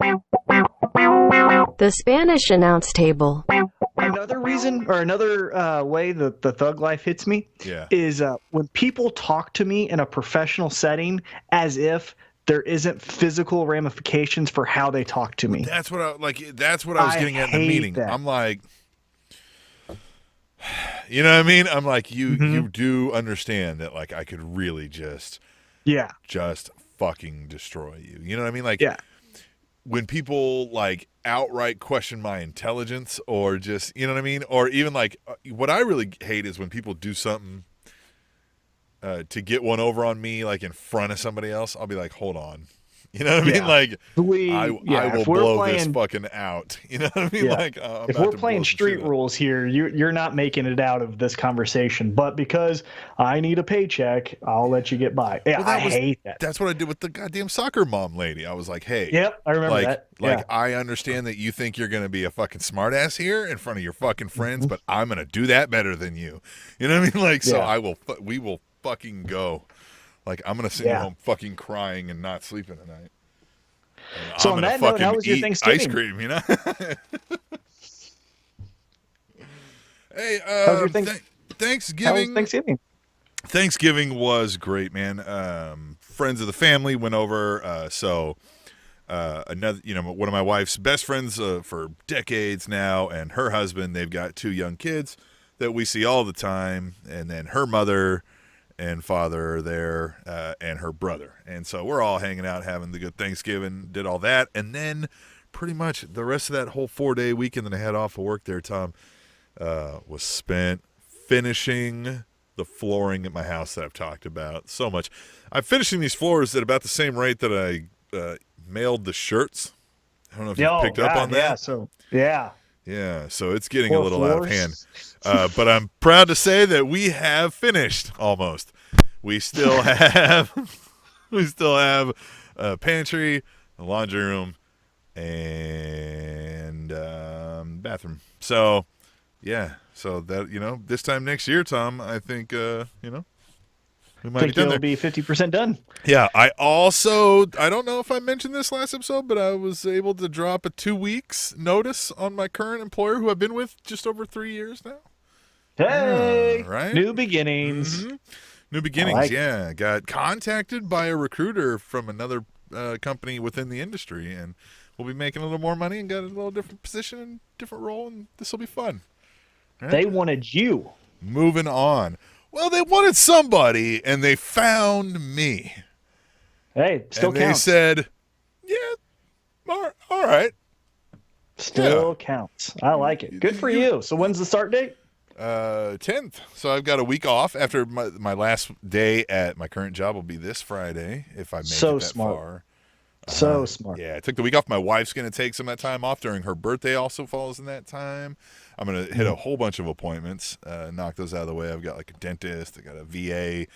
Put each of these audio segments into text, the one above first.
The Spanish announce table. Another reason, or another way that the thug life hits me, Yeah. is when people talk to me in a professional setting as if there isn't physical ramifications for how they talk to me. That's what I was getting at in the meeting. That. I'm like, you know what I mean? I'm like, you do understand that, like, I could really just fucking destroy you. You know what I mean? Like, when people like outright question my intelligence, or just, you know what I mean? Or even like, what I really hate is when people do something to get one over on me, like in front of somebody else. I'll be like, hold on. You know what I mean? Like, I will blow this fucking out. You know what I mean? Like, if we're playing street rules here, you're not making it out of this conversation. But because I need a paycheck, I'll let you get by. Yeah, I hate that. That's what I did with the goddamn soccer mom lady. I was like, hey. Yep, I remember that. Like, I understand that you think you're going to be a fucking smartass here in front of your fucking friends, but I'm going to do that better than you. You know what I mean? Like, so we will fucking go. Like, I'm going to send you home fucking crying and not sleeping tonight. And so on that note, how was your Thanksgiving? Ice cream, you know? Hey, how was your Thanksgiving. How was Thanksgiving? Thanksgiving was great, man. Friends of the family went over. Another, one of my wife's best friends for decades now, and her husband, they've got 2 young kids that we see all the time, and then her mother and father are there, and her brother. And so we're all hanging out, having the good Thanksgiving, did all that. And then pretty much the rest of that whole 4-day weekend that I had off of work there, Tom, was spent finishing the flooring at my house that I've talked about so much. I'm finishing these floors at about the same rate that I mailed the shirts. I don't know if you picked up on that. Yeah, so it's getting a little out of hand. But I'm proud to say that we have finished almost. We still have a pantry, a laundry room, and bathroom. So, yeah. So that, this time next year, Tom, I think we might be done there. Be 50% done. Yeah, I don't know if I mentioned this last episode, but I was able to drop a 2 weeks notice on my current employer, who I've been with just over 3 years now. Hey, right? New beginnings. Mm-hmm. New beginnings, yeah. Got contacted by a recruiter from another company within the industry, and we'll be making a little more money and got a little different position and different role, and this will be fun. Right? They wanted you. Moving on. Well, they wanted somebody, and they found me. Hey, still counts. And they said, yeah, all right. Still counts. I like it. Good for you. So when's the start date? 10th. So I've got a week off. After my last day at my current job will be this Friday, if I make it that far. So smart. Yeah, I took the week off. My wife's going to take some of that time off during her birthday. Also falls in that time. I'm going to hit a whole bunch of appointments, knock those out of the way. I've got like a dentist. I got a VA,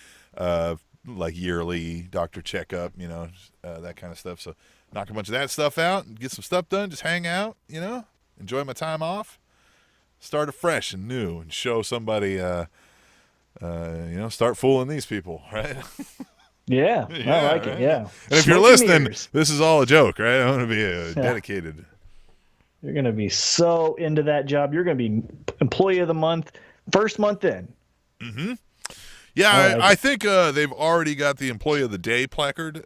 like yearly doctor checkup, that kind of stuff. So knock a bunch of that stuff out and get some stuff done. Just hang out, enjoy my time off, start afresh and new, and show somebody, start fooling these people, right? Yeah, I like it. Yeah. And if you're listening, this is all a joke, right? I'm going to be dedicated. You're going to be so into that job. You're going to be employee of the month, first month in. Mm-hmm. Yeah, I think they've already got the employee of the day placard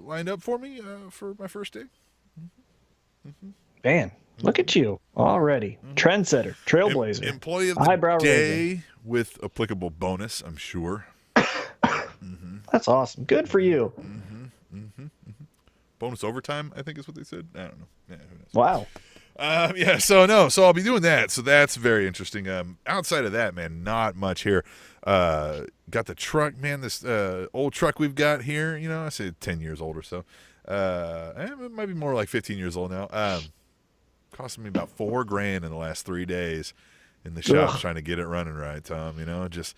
lined up for me for my first day. Mm-hmm. Man, look at you already. Mm-hmm. Trendsetter, trailblazer. Employee of the day with applicable bonus, I'm sure. Mm-hmm. That's awesome. Good for you. Mm-hmm. Mm-hmm. Mm-hmm. Bonus overtime, I think is what they said. I don't know. Yeah, who knows? Wow. So I'll be doing that. So that's very interesting. Outside of that, man, not much here. Got the truck, man, this old truck we've got here, I say 10 years old or so. It might be more like 15 years old now. Costing me about $4,000 in the last 3 days in the shop trying to get it running right, Tom. Just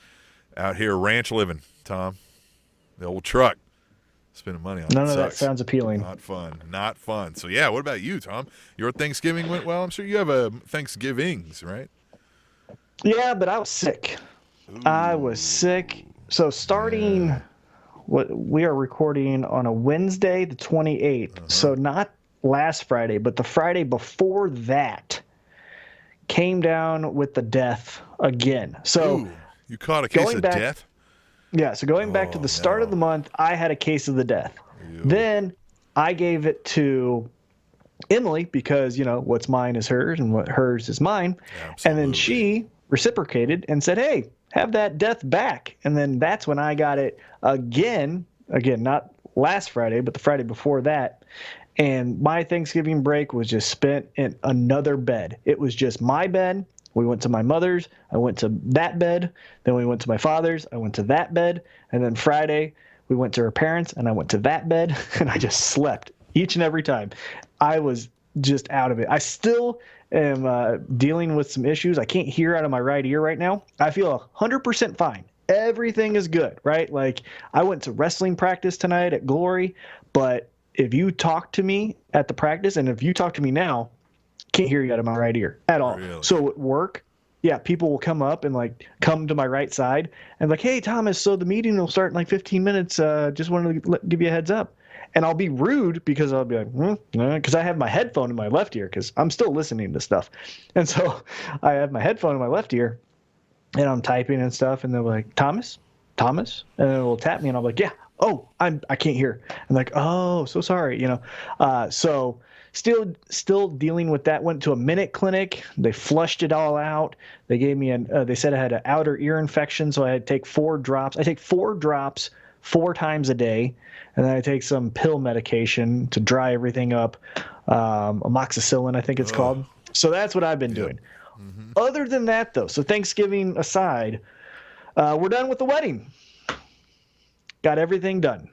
out here ranch living, Tom. The old truck. Spending money on None of that sounds appealing. Not fun. So, yeah, what about you, Tom? Your Thanksgiving went well? I'm sure you have Thanksgivings, right? Yeah, but I was sick. Ooh. I was sick. So we are recording on a Wednesday, the 28th. Uh-huh. So not last Friday, but the Friday before that came down with the death again. So Ooh, you caught a case of death? Yeah, so going back to the start of the month, I had a case of the death. Ew. Then I gave it to Emily because, what's mine is hers and what hers is mine. Absolutely. And then she reciprocated and said, hey, have that death back. And then that's when I got it again, not last Friday, but the Friday before that. And my Thanksgiving break was just spent in another bed. It was just my bed. We went to my mother's. I went to that bed. Then we went to my father's. I went to that bed. And then Friday, we went to her parents, and I went to that bed. And I just slept each and every time. I was just out of it. I still am dealing with some issues. I can't hear out of my right ear right now. I feel 100% fine. Everything is good, right? Like, I went to wrestling practice tonight at Glory, but if you talk to me at the practice, and if you talk to me now, can't hear you out of my right ear at all. Really? So at work, people will come up and come to my right side and hey, Thomas, so the meeting will start in 15 minutes. Just wanted to give you a heads up. And I'll be rude because I'll be because I have my headphone in my left ear because I'm still listening to stuff. And so I have my headphone in my left ear and I'm typing and stuff. And they're like, Thomas? And then they'll tap me and I'm like, yeah. Oh, I can't hear. I'm oh, so sorry. So still dealing with that. Went to a Minute Clinic. They flushed it all out. They gave me they said I had an outer ear infection, so I had to take 4 drops. I take 4 drops 4 times a day, and then I take some pill medication to dry everything up. Amoxicillin, I think it's called. So that's what I've been doing. Mm-hmm. Other than that, though, so Thanksgiving aside, we're done with the wedding. Got everything done.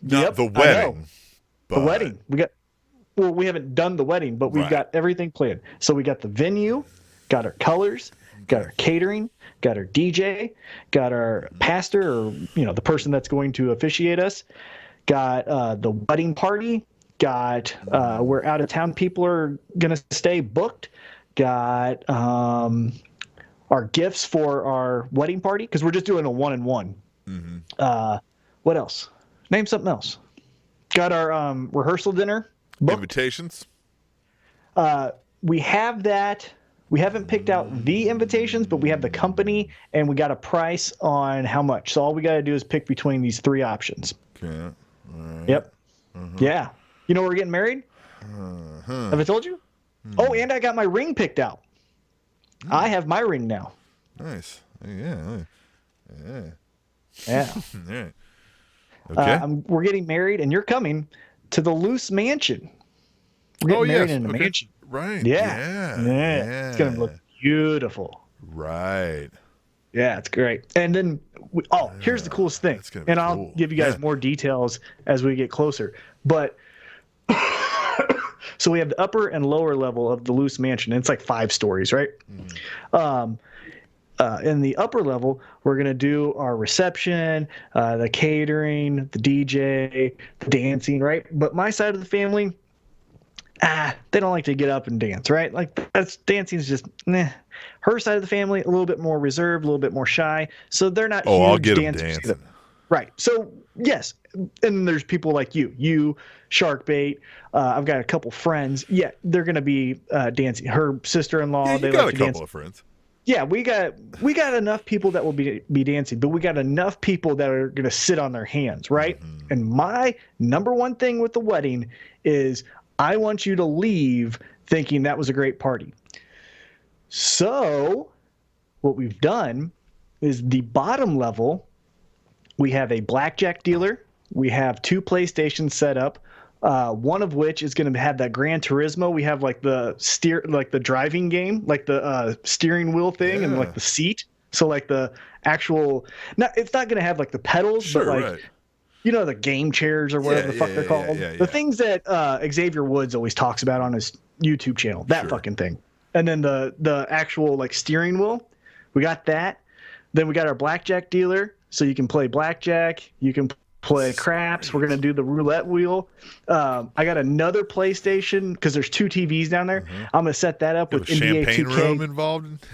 Not the wedding. But... The wedding. We haven't done the wedding, but we've got everything planned. So we got the venue, got our colors, got our catering, got our DJ, got our pastor, or the person that's going to officiate us, got the wedding party, got where out of town people are gonna stay booked, got our gifts for our wedding party, because we're just doing a 1-and-1. Mm-hmm. What else? Name something else. Got our rehearsal dinner booked. Invitations? We have that. We haven't picked out the invitations, but we have the company, and we got a price on how much. So all we got to do is pick between these 3 options. Okay. All right. Yep. Uh-huh. Yeah. You know we're getting married? Uh-huh. Have I told you? Oh, and I got my ring picked out. I have my ring now. Nice. Yeah. Yeah. Yeah. Okay. We're getting married, and you're coming to the Loose Mansion. We're getting married in a mansion. Right. Yeah. It's going to look beautiful. Right. Yeah, it's great. And then, here's the coolest thing. And I'll give you guys more details as we get closer. But so we have the upper and lower level of the Loose Mansion. And it's 5 stories, right? Mm. In the upper level, we're going to do our reception, the catering, the DJ, the dancing, right? But my side of the family, they don't like to get up and dance, right? Dancing is just, Her side of the family, a little bit more reserved, a little bit more shy. So they're not huge I'll get dancers. Them dancing. Right. So, yes. And there's people like you, Sharkbait. I've got a couple friends. Yeah, they're going to be dancing. Her sister-in-law. Yeah, you they got like a to couple dance. of friends. Yeah, we got enough people that will be dancing, but we got enough people that are going to sit on their hands, right? Mm-hmm. And my number one thing with the wedding is I want you to leave thinking that was a great party. So what we've done is the bottom level, we have a blackjack dealer. We have 2 PlayStations set up. One of which is going to have that Gran Turismo. We have the driving game, the steering wheel thing, and the seat. So the actual, it's not going to have the pedals, sure, but right. The game chairs or whatever the fuck they're called. The things that Xavier Woods always talks about on his YouTube channel, that fucking thing. And then the actual steering wheel, we got that. Then we got our blackjack dealer, so you can play blackjack. You can play craps. We're going to do the roulette wheel. I got another PlayStation because there's 2 TVs down there. Mm-hmm. I'm going to set that up with NBA 2K. Champagne room involved?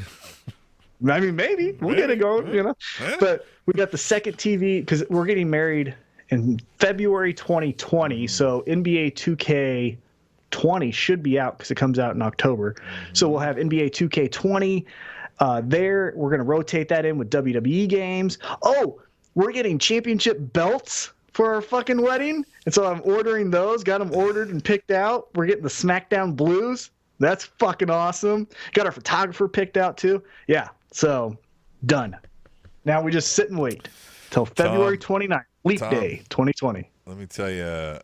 I mean, maybe. We'll get it going, Yeah. But we got the second TV because we're getting married in February 2020. So NBA 2K20 should be out because it comes out in October. So we'll have NBA 2K20 there. We're going to rotate that in with WWE games. Oh, we're getting championship belts for our fucking wedding. And so I'm ordering those, got them ordered and picked out. We're getting the Smackdown blues. That's fucking awesome. Got our photographer picked out too. Yeah. So done. Now we just sit and wait till February 29th, Leap Day 2020. Let me tell you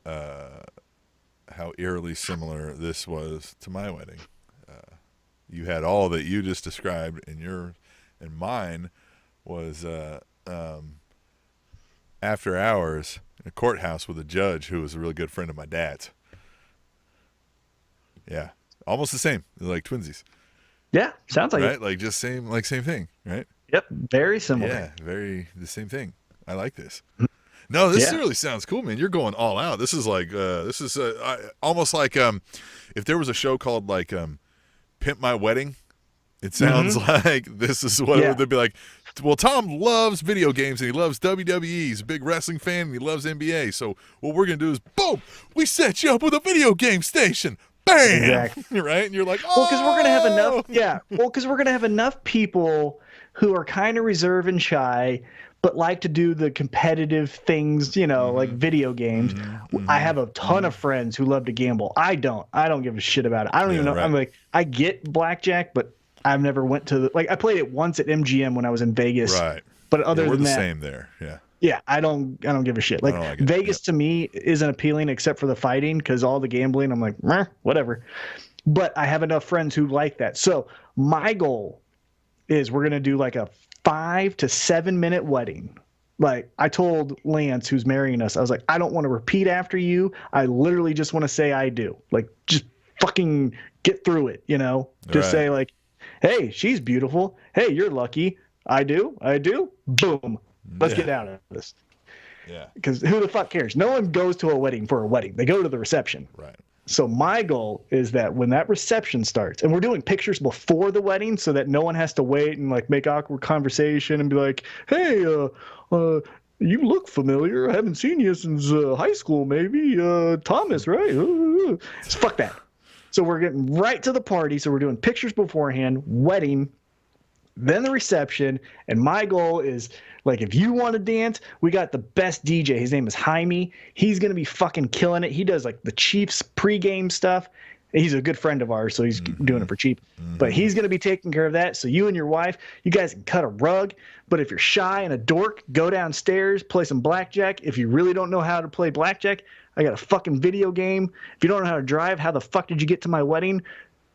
how eerily similar this was to my wedding. You had all that you just described, and mine was after hours in a courthouse with a judge who was a really good friend of my dad's. Yeah, almost the same, like twinsies. Yeah, sounds like right? it. Like just same thing, right? Yep, very similar. Yeah, the same thing. I like this. No, this really sounds cool, man. You're going all out. This is like almost like if there was a show called like Pimp My Wedding. It sounds like this is what it would be like. Well, Tom loves video games and he loves WWE. He's a big wrestling fan and he loves NBA. So what we're gonna do is, boom, we set you up with a video game station. Bam! Exactly. Right? And you're like, well, because we're gonna have enough. Yeah. Well, because we're gonna have enough people who are kind of reserved and shy, but like to do the competitive things, like video games. I have a ton of friends who love to gamble. I don't give a shit about it. I don't even know. Right. I'm like, I get blackjack, but I've never went to I played it once at MGM when I was in Vegas. Right. But other we're than the that, same there. Yeah. Yeah, I don't give a shit. Like Vegas to me isn't appealing except for the fighting, because all the gambling, I'm like, whatever. But I have enough friends who like that. So my goal is we're gonna do like a 5 to 7 minute wedding. Like I told Lance, who's marrying us, I was like, I don't want to repeat after you. I literally just want to say I do. Like just fucking get through it, Just say like, hey, she's beautiful. Hey, you're lucky. I do. Boom. Let's get out of this. Yeah. Because who the fuck cares? No one goes to a wedding for a wedding. They go to the reception. Right. So my goal is that when that reception starts, and we're doing pictures before the wedding so that no one has to wait and like make awkward conversation and be like, hey, you look familiar. I haven't seen you since high school, maybe. Thomas, right? Fuck that. So we're getting right to the party. So we're doing pictures beforehand, wedding, then the reception. And my goal is, like, if you want to dance, we got the best DJ. His name is Jaime. He's going to be fucking killing it. He does like the Chiefs pregame stuff. He's a good friend of ours, so he's doing it for cheap. But he's going to be taking care of that. So you and your wife, you guys can cut a rug. But if you're shy and a dork, go downstairs, play some blackjack. If you really don't know how to play blackjack, I got a fucking video game. If you don't know how to drive, how the fuck did you get to my wedding?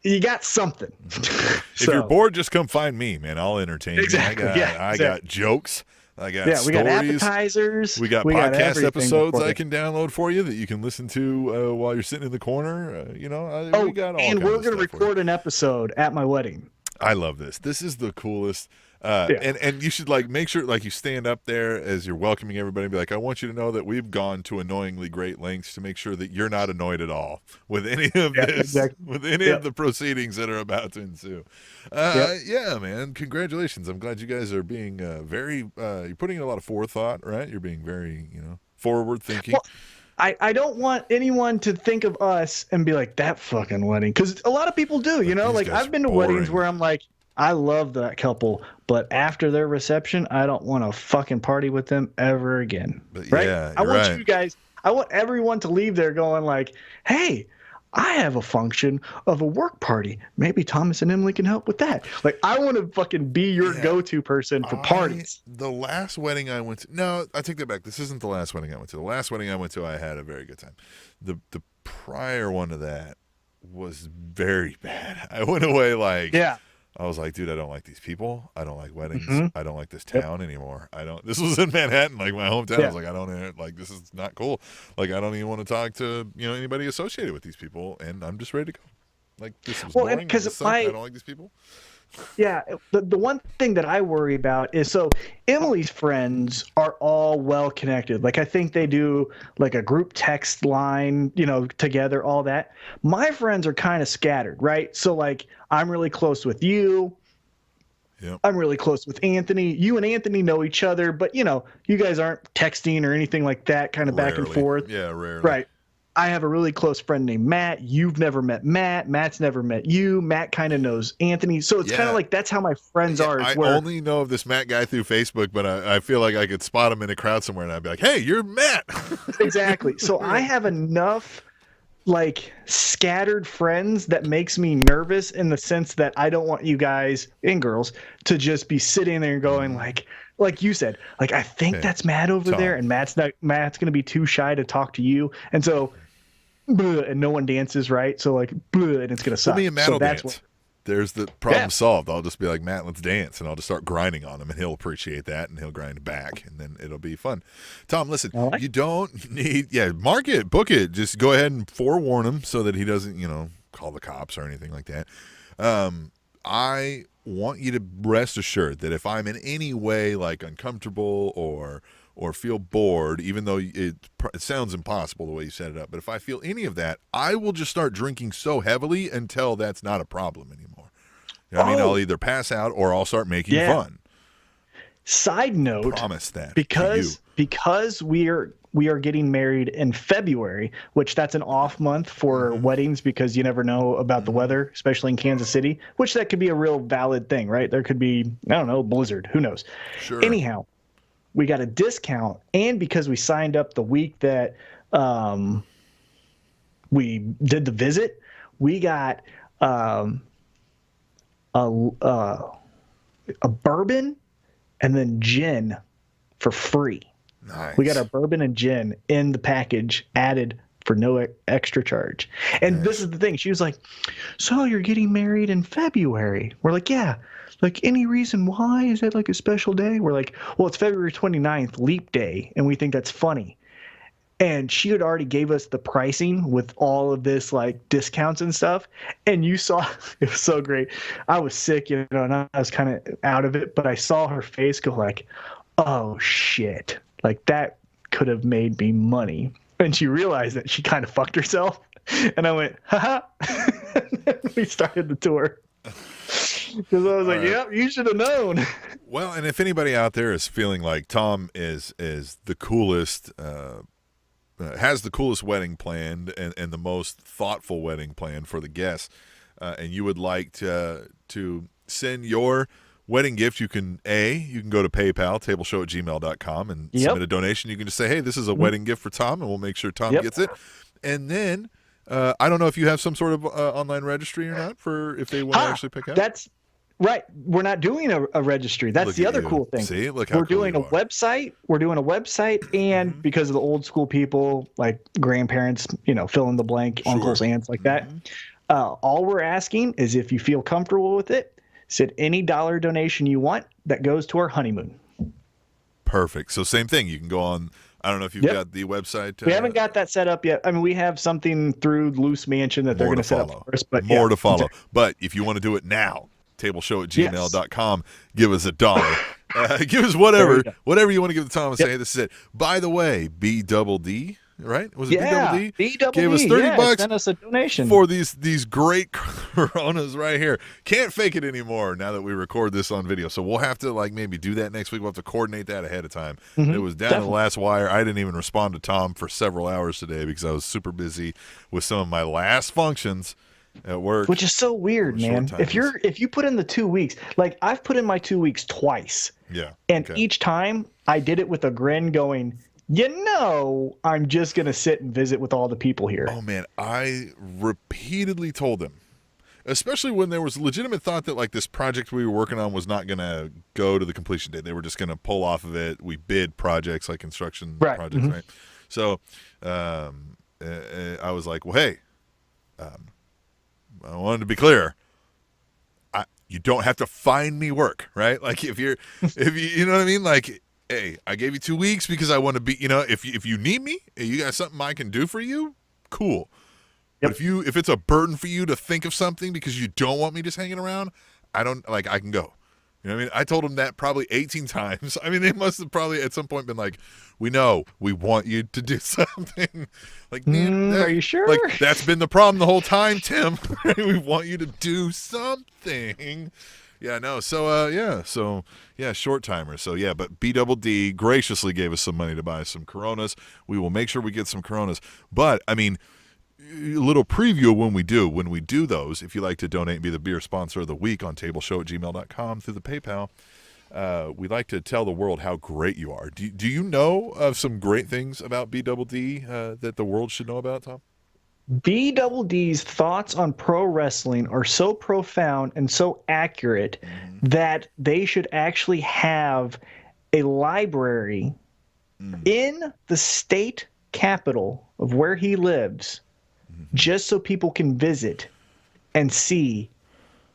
You got something. If you're bored, just come find me, man. I'll entertain you. I got jokes. I got stories. We got appetizers. We got podcast episodes I can download for you that you can listen to while you're sitting in the corner. We got all and we're going to record an episode at my wedding. I love this. This is the coolest. And you should like make sure like you stand up there as you're welcoming everybody and be like, I want you to know that we've gone to annoyingly great lengths to make sure that you're not annoyed at all with any of this, with any of the proceedings that are about to ensue. Yeah, man. Congratulations. I'm glad you guys are being very, you're putting in a lot of forethought, right? You're being very, forward thinking. Well, I don't want anyone to think of us and be like, that fucking wedding. Because a lot of people do, like I've been to weddings where I'm like, I love that couple, but after their reception, I don't want to fucking party with them ever again. Right? Yeah, I want you guys, I want everyone to leave there going like, hey, I have a function of a work party. Maybe Thomas and Emily can help with that. Like, I want to fucking be your go-to person for parties. The last wedding I went to, no, I take that back. This isn't the last wedding I went to. The last wedding I went to, I had a very good time. The prior one to that was very bad. I went away like, I was like, dude, I don't like these people. I don't like weddings. I don't like this town anymore. This was in Manhattan, like my hometown. I was like, I don't like, this is not cool. Like, I don't even want to talk to, anybody associated with these people. And I'm just ready to go. Like, this is boring. Because I don't like these people. Yeah. The one thing that I worry about is, so Emily's friends are all well connected. Like, I think they do like a group text line, together, all that. My friends are kind of scattered, right? So like, I'm really close with you. Yep. I'm really close with Anthony. You and Anthony know each other, but you guys aren't texting or anything like that, kind of back and forth. Yeah, rarely. Right. I have a really close friend named Matt. You've never met Matt. Matt's never met you. Matt kind of knows Anthony. So it's kind of like that's how my friends are. I only know of this Matt guy through Facebook, but I feel like I could spot him in a crowd somewhere and I'd be like, hey, you're Matt. Exactly. So I have enough like scattered friends that makes me nervous in the sense that I don't want you guys and girls to just be sitting there and going like you said, like, I think that's Matt over there, and Matt's going to be too shy to talk to you. And so, and no one dances, right? So like, and it's going to suck. Me and Matt will dance. There's the problem solved. I'll just be like, Matt, let's dance. And I'll just start grinding on him, and he'll appreciate that, and he'll grind back, and then it'll be fun. Tom, listen, you don't need, mark it, book it. Just go ahead and forewarn him so that he doesn't, call the cops or anything like that. I want you to rest assured that if I'm in any way like uncomfortable or feel bored, even though it sounds impossible the way you set it up, but if I feel any of that, I will just start drinking so heavily until that's not a problem anymore. You know what I mean? I'll either pass out or I'll start making fun. Side note, promise that because we are getting married in February, which that's an off month for weddings because you never know about the weather, especially in Kansas City, which that could be a real valid thing, right? There could be, I don't know, blizzard, who knows? Sure. Anyhow, we got a discount, and because we signed up the week that we did the visit, we got a bourbon and then gin for free. Nice. We got our bourbon and gin in the package added for no extra charge. And this is the thing. She was like, so you're getting married in February? We're like, yeah. Like, any reason why? Is that like a special day? We're like, well, it's February 29th, leap day, and we think that's funny. And she had already gave us the pricing with all of this like discounts and stuff. And you saw, it was so great. I was sick, and I was kind of out of it, but I saw her face go like, oh shit, like that could have made me money. And she realized that she kind of fucked herself. And I went, haha. We started the tour. Because I was like, yep, you should have known. Well, and if anybody out there is feeling like Tom is the coolest, has the coolest wedding planned and the most thoughtful wedding plan for the guests, and you would like to send your wedding gift, you can go to PayPal, tableshow@gmail.com, and submit a donation. You can just say, hey, this is a wedding gift for Tom, and we'll make sure Tom gets it. And then I don't know if you have some sort of online registry or not for if they want to actually pick up. That's right. We're not doing a registry. That's the other cool thing. See, look how we're doing a website. We're doing a website, and because of the old school people, like grandparents, fill in the blank, uncles, aunts, like that. All we're asking is if you feel comfortable with it, send any dollar donation you want that goes to our honeymoon. Perfect. So same thing. You can go on. I don't know if you've got the website. We haven't got that set up yet. I mean, we have something through Loose Mansion that they're going to set up for us. But more to follow. But if you want to do it now, tableshow@gmail.com. Give us $1. Give us whatever you want to give to Tom and say, hey, this is it. By the way, B-double-D, right? Was it B-double-D? B-double-D. Gave us $30 send us a donation for these great Coronas right here. Can't fake it anymore now that we record this on video. So we'll have to maybe do that next week. We'll have to coordinate that ahead of time. It was down to the last wire. I didn't even respond to Tom for several hours today because I was super busy with some of my last functions at work, which is so weird, man. If you put in the 2 weeks, like I've put in my 2 weeks twice, and each time I did it with a grin, going, I'm just gonna sit and visit with all the people here. Oh man, I repeatedly told them, especially when there was legitimate thought that like this project we were working on was not gonna go to the completion date. They were just gonna pull off of it. We bid projects like construction projects, right? So I was like, well, hey. I wanted to be clear. You don't have to find me work, right? Like if you know what I mean? Like, hey, I gave you 2 weeks because I want to be, if you need me, you got something I can do for you, cool. But if it's a burden for you to think of something because you don't want me just hanging around, I can go. You know what I mean? I told them that probably 18 times. I mean, they must have probably at some point been like, we know, we want you to do something. Like, man, are you sure? Like, that's been the problem the whole time, Tim. We want you to do something. Yeah, no. So, short timer. So, yeah, but B Double D graciously gave us some money to buy some Coronas. We will make sure we get some Coronas. But, I mean, a little preview of when we do. When we do those, if you'd like to donate and be the beer sponsor of the week on tableshow@gmail.com through the PayPal, we'd like to tell the world how great you are. Do you know of some great things about B Double D that the world should know about, Tom? B Double D's thoughts on pro wrestling are so profound and so accurate that they should actually have a library in the state capital of where he lives, just so people can visit and see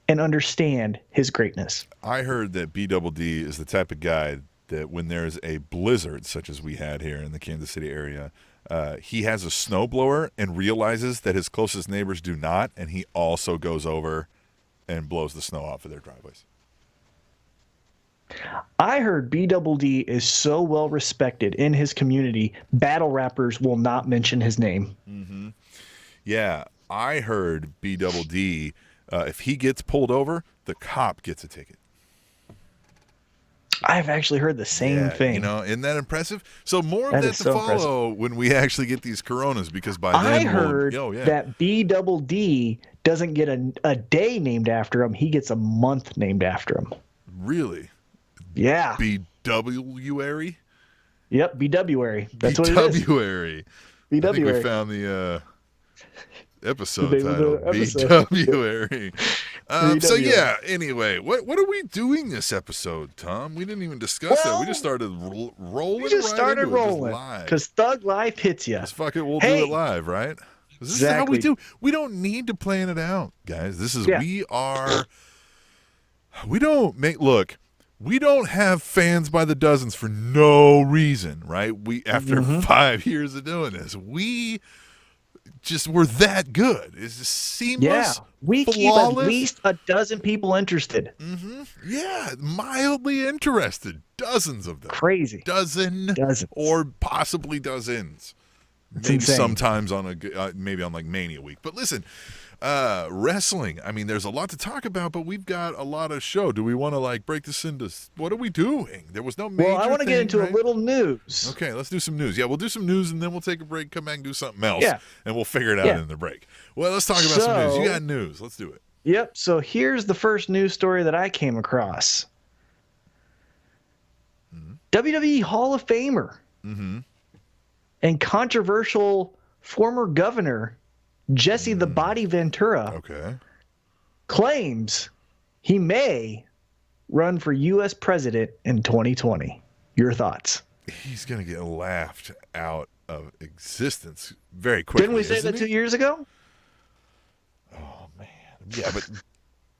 and understand his greatness. I heard that B Double D is the type of guy that when there's a blizzard such as we had here in the Kansas City area, he has a snowblower and realizes that his closest neighbors do not, and he also goes over and blows the snow off of their driveways. I heard B Double D is so well respected in his community, battle rappers will not mention his name. Mm-hmm. Yeah, I heard B Double D, if he gets pulled over, the cop gets a ticket. I've actually heard the same thing. You know, isn't that impressive? So more of that to follow when we actually get these Coronas, because by then I heard that B Double D doesn't get a day named after him; he gets a month named after him. Really? Yeah. BWary? Yep, BWary. That's what it is. BWary. BWary. I think we found the episode title. BWary. So yeah. Anyway, what are we doing this episode, Tom? We didn't even discuss that. We just started rolling. We just started rolling because Thug Life hits you. Just fuck it. We'll do it live, right? This is how we do. We don't need to plan it out, guys. This is we don't make look. We don't have fans by the dozens for no reason, right? After 5 years of doing this, we're that good. It's just seamless. Yeah, we keep at least a dozen people interested. Mm-hmm. Yeah, mildly interested. Dozens of them. Crazy. Dozens. Or possibly dozens. It's maybe insane. Sometimes on like Mania week. But listen, wrestling. I mean, there's a lot to talk about, but we've got a lot of show. Do we want to break this into what are we doing? There was no major Well, I want to get into a little news. Okay, let's do some news. Yeah, we'll do some news and then we'll take a break, come back and do something else. Yeah. And we'll figure it out in the break. Well, let's talk about some news. You got news. Let's do it. Yep. So here's the first news story that I came across. WWE Hall of Famer and controversial former governor Jesse the Body Ventura claims he may run for U.S. president in 2020. Your thoughts? He's going to get laughed out of existence very quickly. Didn't we say that 2 years ago? Oh, man. Yeah,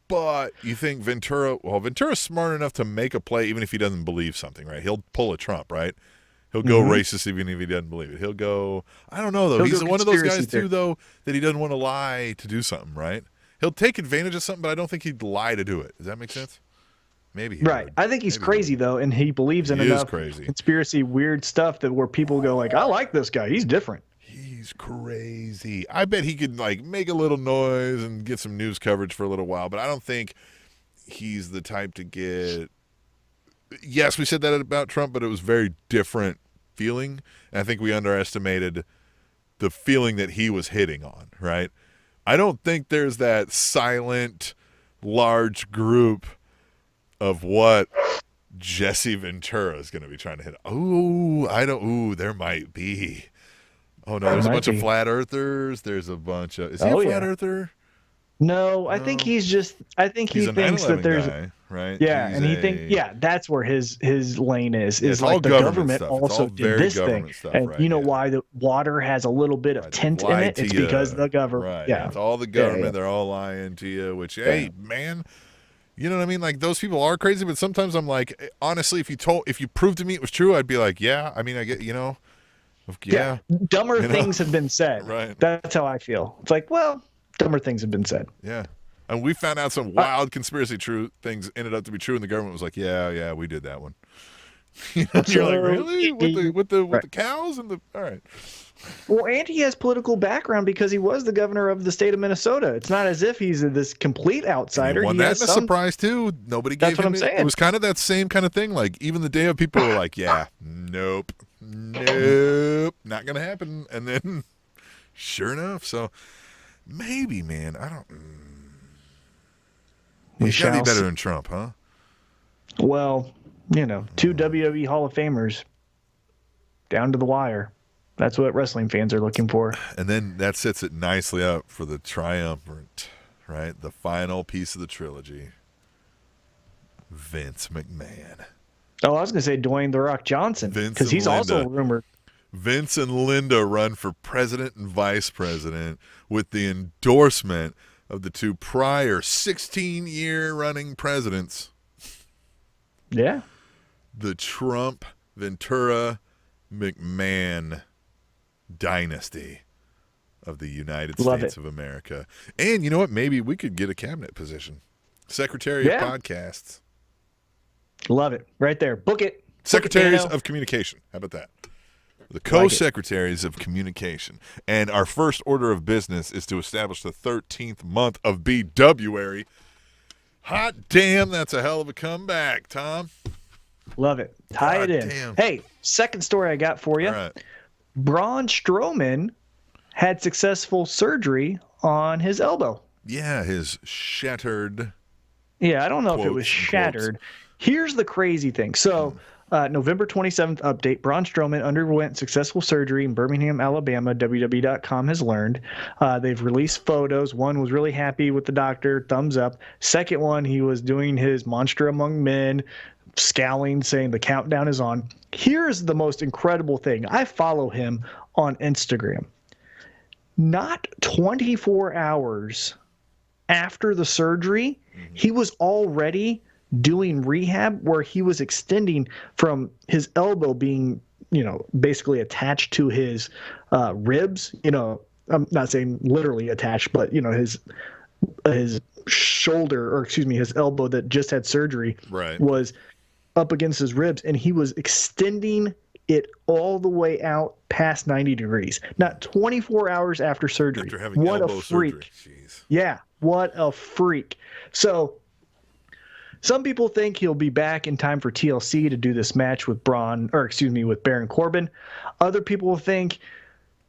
but you think Ventura's smart enough to make a play even if he doesn't believe something, right? He'll pull a Trump, right? He'll go racist even if he doesn't believe it. He'll go, I don't know, though. He's one of those guys, too, though, that he doesn't want to lie to do something, right? He'll take advantage of something, but I don't think he'd lie to do it. Does that make sense? Maybe he would. I think he's crazy, though, and he believes in enough conspiracy weird stuff that where people go like, I like this guy. He's different. He's crazy. I bet he could, make a little noise and get some news coverage for a little while, but I don't think he's the type to get... Yes, we said that about Trump, but it was very different feeling. And I think we underestimated the feeling that he was hitting on, right? I don't think there's that silent, large group of what Jesse Ventura is going to be trying to hit. There might be. Oh, no, there's a bunch of flat earthers. There's a bunch of... Is he a flat earther? No, I think he's just... I think he thinks that there's... Guy, right? Yeah, and he thinks... Yeah, that's where his lane is. Is like the government also did this thing. And you know why the water has a little bit of tint in it? It's because the government... Right. Yeah. It's all the government. They're all lying to you, which, hey, man... You know what I mean? Like, those people are crazy, but sometimes I'm like, honestly, if you proved to me it was true, I'd be like, yeah. I mean, I get, yeah. Dumber things have been said. Right. That's how I feel. It's like, well, dumber things have been said. Yeah. And we found out some wild conspiracy things ended up to be true, and the government was like, yeah, we did that one. You know, So, you're like, really? With right. the cows and the all right. Well, and he has political background because he was the governor of the state of Minnesota. It's not as if he's this complete And outsider. he won He that has in a some. surprise too. Nobody That's gave what him I'm it. It saying. was kind of that same kind of thing. Like even the day of, people were like, "Yeah, nope, not gonna happen." And then, sure enough, so maybe, man, I don't. We He's got to be shall better see. than Trump, huh? Well, two WWE Hall of Famers down to the wire. That's what wrestling fans are looking for. And then that sets it nicely up for the triumvirate, right? The final piece of the trilogy. Vince McMahon. Oh, I was going to say Dwayne The Rock Johnson because he's also rumored. Vince and Linda run for president and vice president with the endorsement of the two prior 16-year running presidents. Yeah. The Trump, Ventura, McMahon dynasty of the United States of America. And you know what? Maybe we could get a cabinet position. Secretary of Podcasts. Love it. Right there. Book it. Secretaries of Communication. How about that? The co-secretaries of communication. And our first order of business is to establish the 13th month of BWary. Hot damn, that's a hell of a comeback, Tom. Love it. Tie it in. Damn. Hey, second story I got for you. All right. Braun Strowman had successful surgery on his elbow. Yeah, his shattered. Yeah, I don't know if it Quotes was and shattered. Here's the crazy thing. So, November 27th update, Braun Strowman underwent successful surgery in Birmingham, Alabama, WWE.com has learned. They've released photos. One was really happy with the doctor, thumbs up. Second one, he was doing his Monster Among Men, scowling, saying the countdown is on. Here's the most incredible thing. I follow him on Instagram. Not 24 hours after the surgery, he was already doing rehab where he was extending from his elbow being, basically attached to his ribs. I'm not saying literally attached, but, his shoulder, or excuse me, his elbow that just had surgery was up against his ribs, and he was extending it all the way out past 90 degrees. Not 24 hours after surgery. After having what elbow a freak. surgery. Jeez. Yeah, what a freak. So some people think he'll be back in time for TLC to do this match with with Baron Corbin. Other people think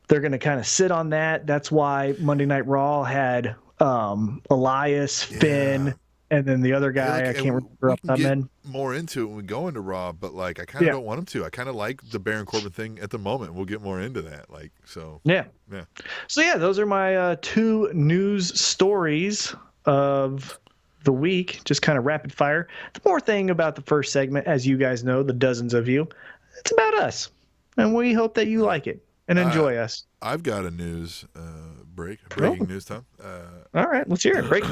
they're going to kind of sit on that. That's why Monday Night Raw had Elias, Finn, and then the other guy, I can't remember off the top of my head. More into it when we go into Raw, but I kind of don't want him to. I kind of like the Baron Corbin thing at the moment. We'll get more into that. Yeah. So those are my two news stories of the week, just kind of rapid fire. The more thing about the first segment, as you guys know, the dozens of you, it's about us, and we hope that you like it and enjoy us. I've got a news breaking news, Tom. All right, let's hear it. Break.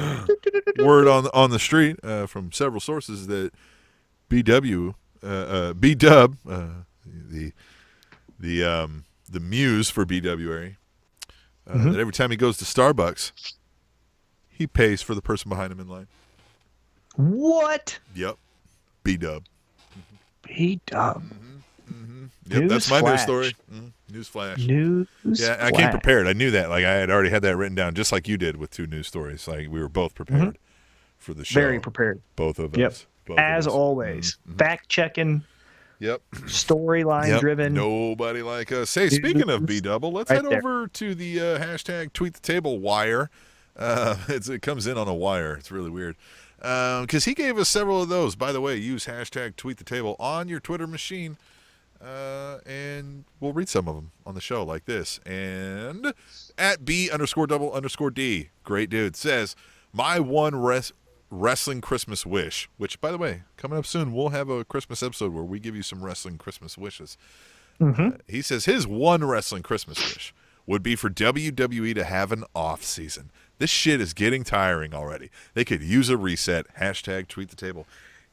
Word on the street from several sources that B-Dub, the muse for BWary, that every time he goes to Starbucks, he pays for the person behind him in line. What? Yep, B-Dub. B-Dub. Yep, that's my news story. News flash. Yeah, I came prepared. I knew that. I had already had that written down, just like you did with two news stories. We were both prepared for the show. Very prepared. Both of us. Both as always. Fact checking. Yep. Storyline driven. Nobody like us. Hey, speaking of B-Double, let's head over to the hashtag Tweet the Table wire. It comes in on a wire. It's really weird. Because he gave us several of those. By the way, use hashtag Tweet the Table on your Twitter machine. And we'll read some of them on the show like this. And at B_double_D, great dude, says, my one wrestling Christmas wish, which, by the way, coming up soon, we'll have a Christmas episode where we give you some wrestling Christmas wishes. He says his one wrestling Christmas wish would be for WWE to have an off season. This shit is getting tiring already. They could use a reset. Hashtag Tweet the Table.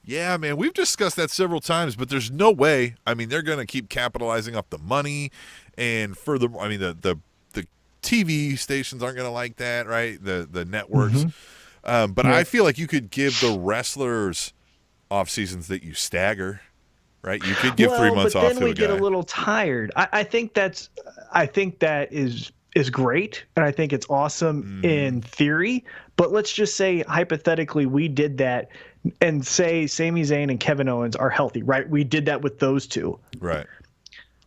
Yeah, man, we've discussed that several times, but there's no way. They're going to keep capitalizing off the money, and furthermore, the TV stations aren't going to like that, right? The networks. But I feel like you could give the wrestlers off seasons that you stagger, right? You could give 3 months but off then to we a get a guy. little tired. I think that is great, and I think it's awesome in theory. But let's just say hypothetically we did that, and say Sami Zayn and Kevin Owens are healthy, right? We did that with those two. Right.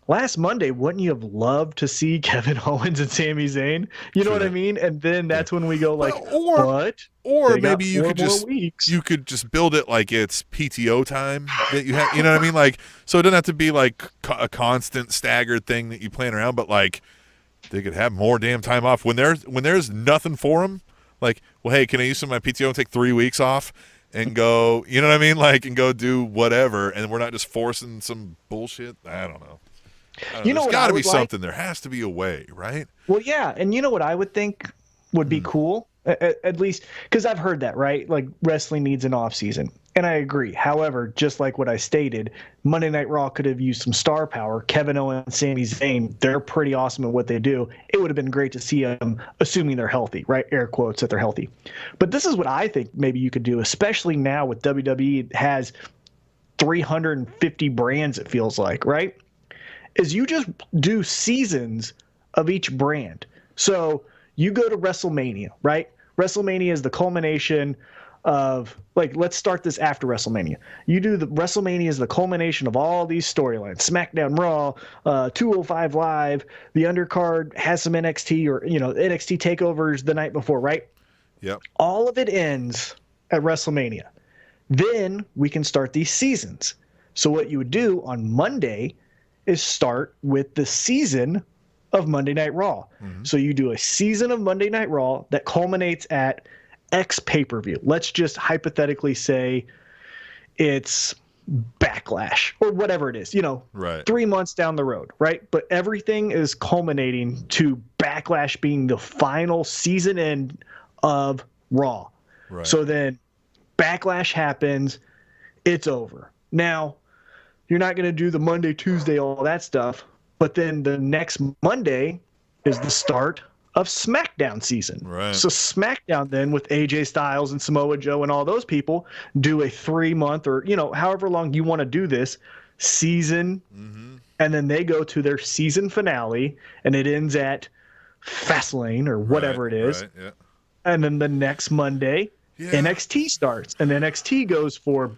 Last Monday, wouldn't you have loved to see Kevin Owens and Sami Zayn? You know what I mean? And then that's when we go like, but or they got maybe you 4 could more just weeks. you could just build it like it's PTO time that you have. You know what I mean? Like, so it doesn't have to be like a constant staggered thing that you plan around, but like they could have more damn time off when there's nothing for them. Like, well, hey, can I use some of my PTO and take 3 weeks off and go? You know what I mean? Like, and go do whatever, and we're not just forcing some bullshit. I don't know. There's got to be something. There has to be a way, right? Well, yeah, and you know what I would think would be cool, at least because I've heard that, right? Like wrestling needs an off season, and I agree. However, just like what I stated, Monday Night Raw could have used some star power. Kevin Owens, Sami Zayn, they're pretty awesome at what they do. It would have been great to see them, assuming they're healthy, right? Air quotes that they're healthy. But this is what I think maybe you could do, especially now with WWE has 350 brands. It feels like, right? Is you just do seasons of each brand. So you go to WrestleMania, right? WrestleMania is the culmination of, like, let's start this after WrestleMania. You do the WrestleMania is the culmination of all these storylines. SmackDown, Raw, 205 Live, the undercard has some NXT or, NXT takeovers the night before, right? Yep. All of it ends at WrestleMania. Then we can start these seasons. So what you would do on Monday is start with the season of Monday Night Raw. Mm-hmm. So you do a season of Monday Night Raw that culminates at X pay-per-view. Let's just hypothetically say it's Backlash or whatever it is, right. 3 months down the road, right? But everything is culminating to Backlash being the final season end of Raw. Right. So then Backlash happens, it's over. Now, you're not going to do the Monday, Tuesday, all that stuff. But then the next Monday is the start of SmackDown season. Right. So SmackDown then with AJ Styles and Samoa Joe and all those people do a 3-month or, however long you want to do this season. Mm-hmm. And then they go to their season finale and it ends at Fastlane or whatever it is. Right, yeah. And then the next Monday, NXT starts, and NXT goes for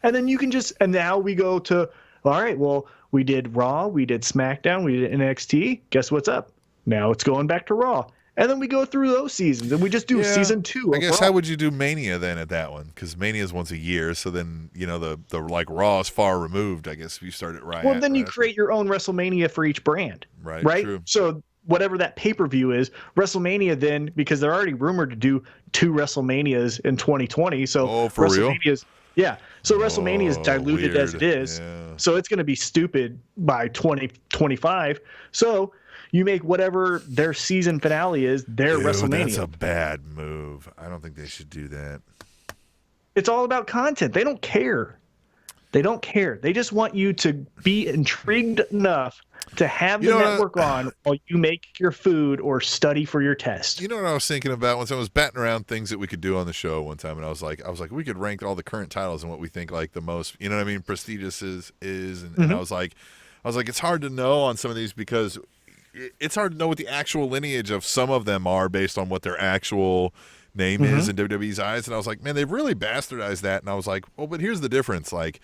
and then you can and now we go to, all right, well, we did Raw, we did SmackDown, we did NXT. Guess what's up? Now it's going back to Raw. And then we go through those seasons, and we just do season 2 I guess Raw. How would you do Mania then at that one? Because Mania is once a year, so then, the like Raw is far removed, I guess, if you start it right. Well, then you create your own WrestleMania for each brand. Right? True. So whatever that pay-per-view is, WrestleMania then, because they're already rumored to do 2 WrestleManias in 2020. So for real? Yeah. So WrestleMania is diluted weird. as it is. Yeah. So it's going to be stupid by 2025. So you make whatever their season finale is their WrestleMania. That's a bad move. I don't think they should do that. It's all about content. They don't care. They just want you to be intrigued enough to have the network on while you make your food or study for your test. You know what I was thinking about once I was batting around things that we could do on the show one time, and I was like, we could rank all the current titles and what we think like the most, prestigious is, and I was like, it's hard to know on some of these because it's hard to know what the actual lineage of some of them are based on what their actual name is in WWE's eyes. And I was like, man, they've really bastardized that. And I was like, well, but here's the difference. Like,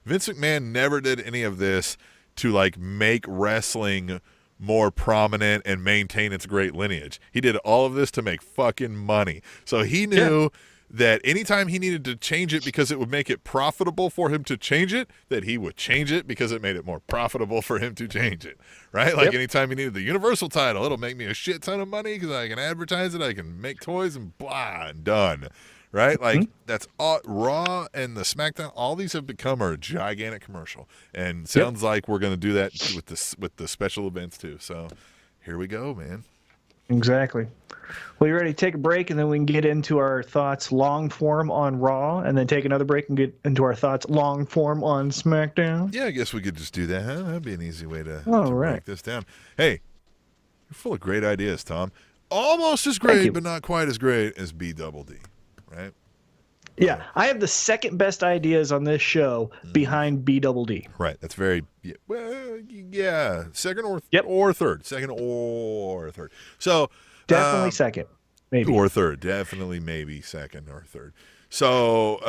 Vince McMahon never did any of this to like make wrestling more prominent and maintain its great lineage. He did all of this to make fucking money. So he knew that anytime he needed to change it because it would make it profitable for him to change it, that he would change it because it made it more profitable for him to change it, right? Like anytime he needed the Universal title, it'll make me a shit ton of money because I can advertise it, I can make toys and blah, and done, right? Like that's all. Raw and the SmackDown, all these have become a gigantic commercial, and sounds like we're going to do that with the special events too. So here we go, man. Exactly. Well, you ready to take a break, and then we can get into our thoughts long form on Raw, and then take another break and get into our thoughts long form on SmackDown? Yeah, I guess we could just do that, huh? That'd be an easy way to break this down. Hey, you're full of great ideas, Tom. Almost as great, but not quite as great as B Double D, right? Yeah, I have the second best ideas on this show behind B Double D. Right. That's very second or third. Second or third. So Definitely second, maybe. or third. Definitely maybe second or third. So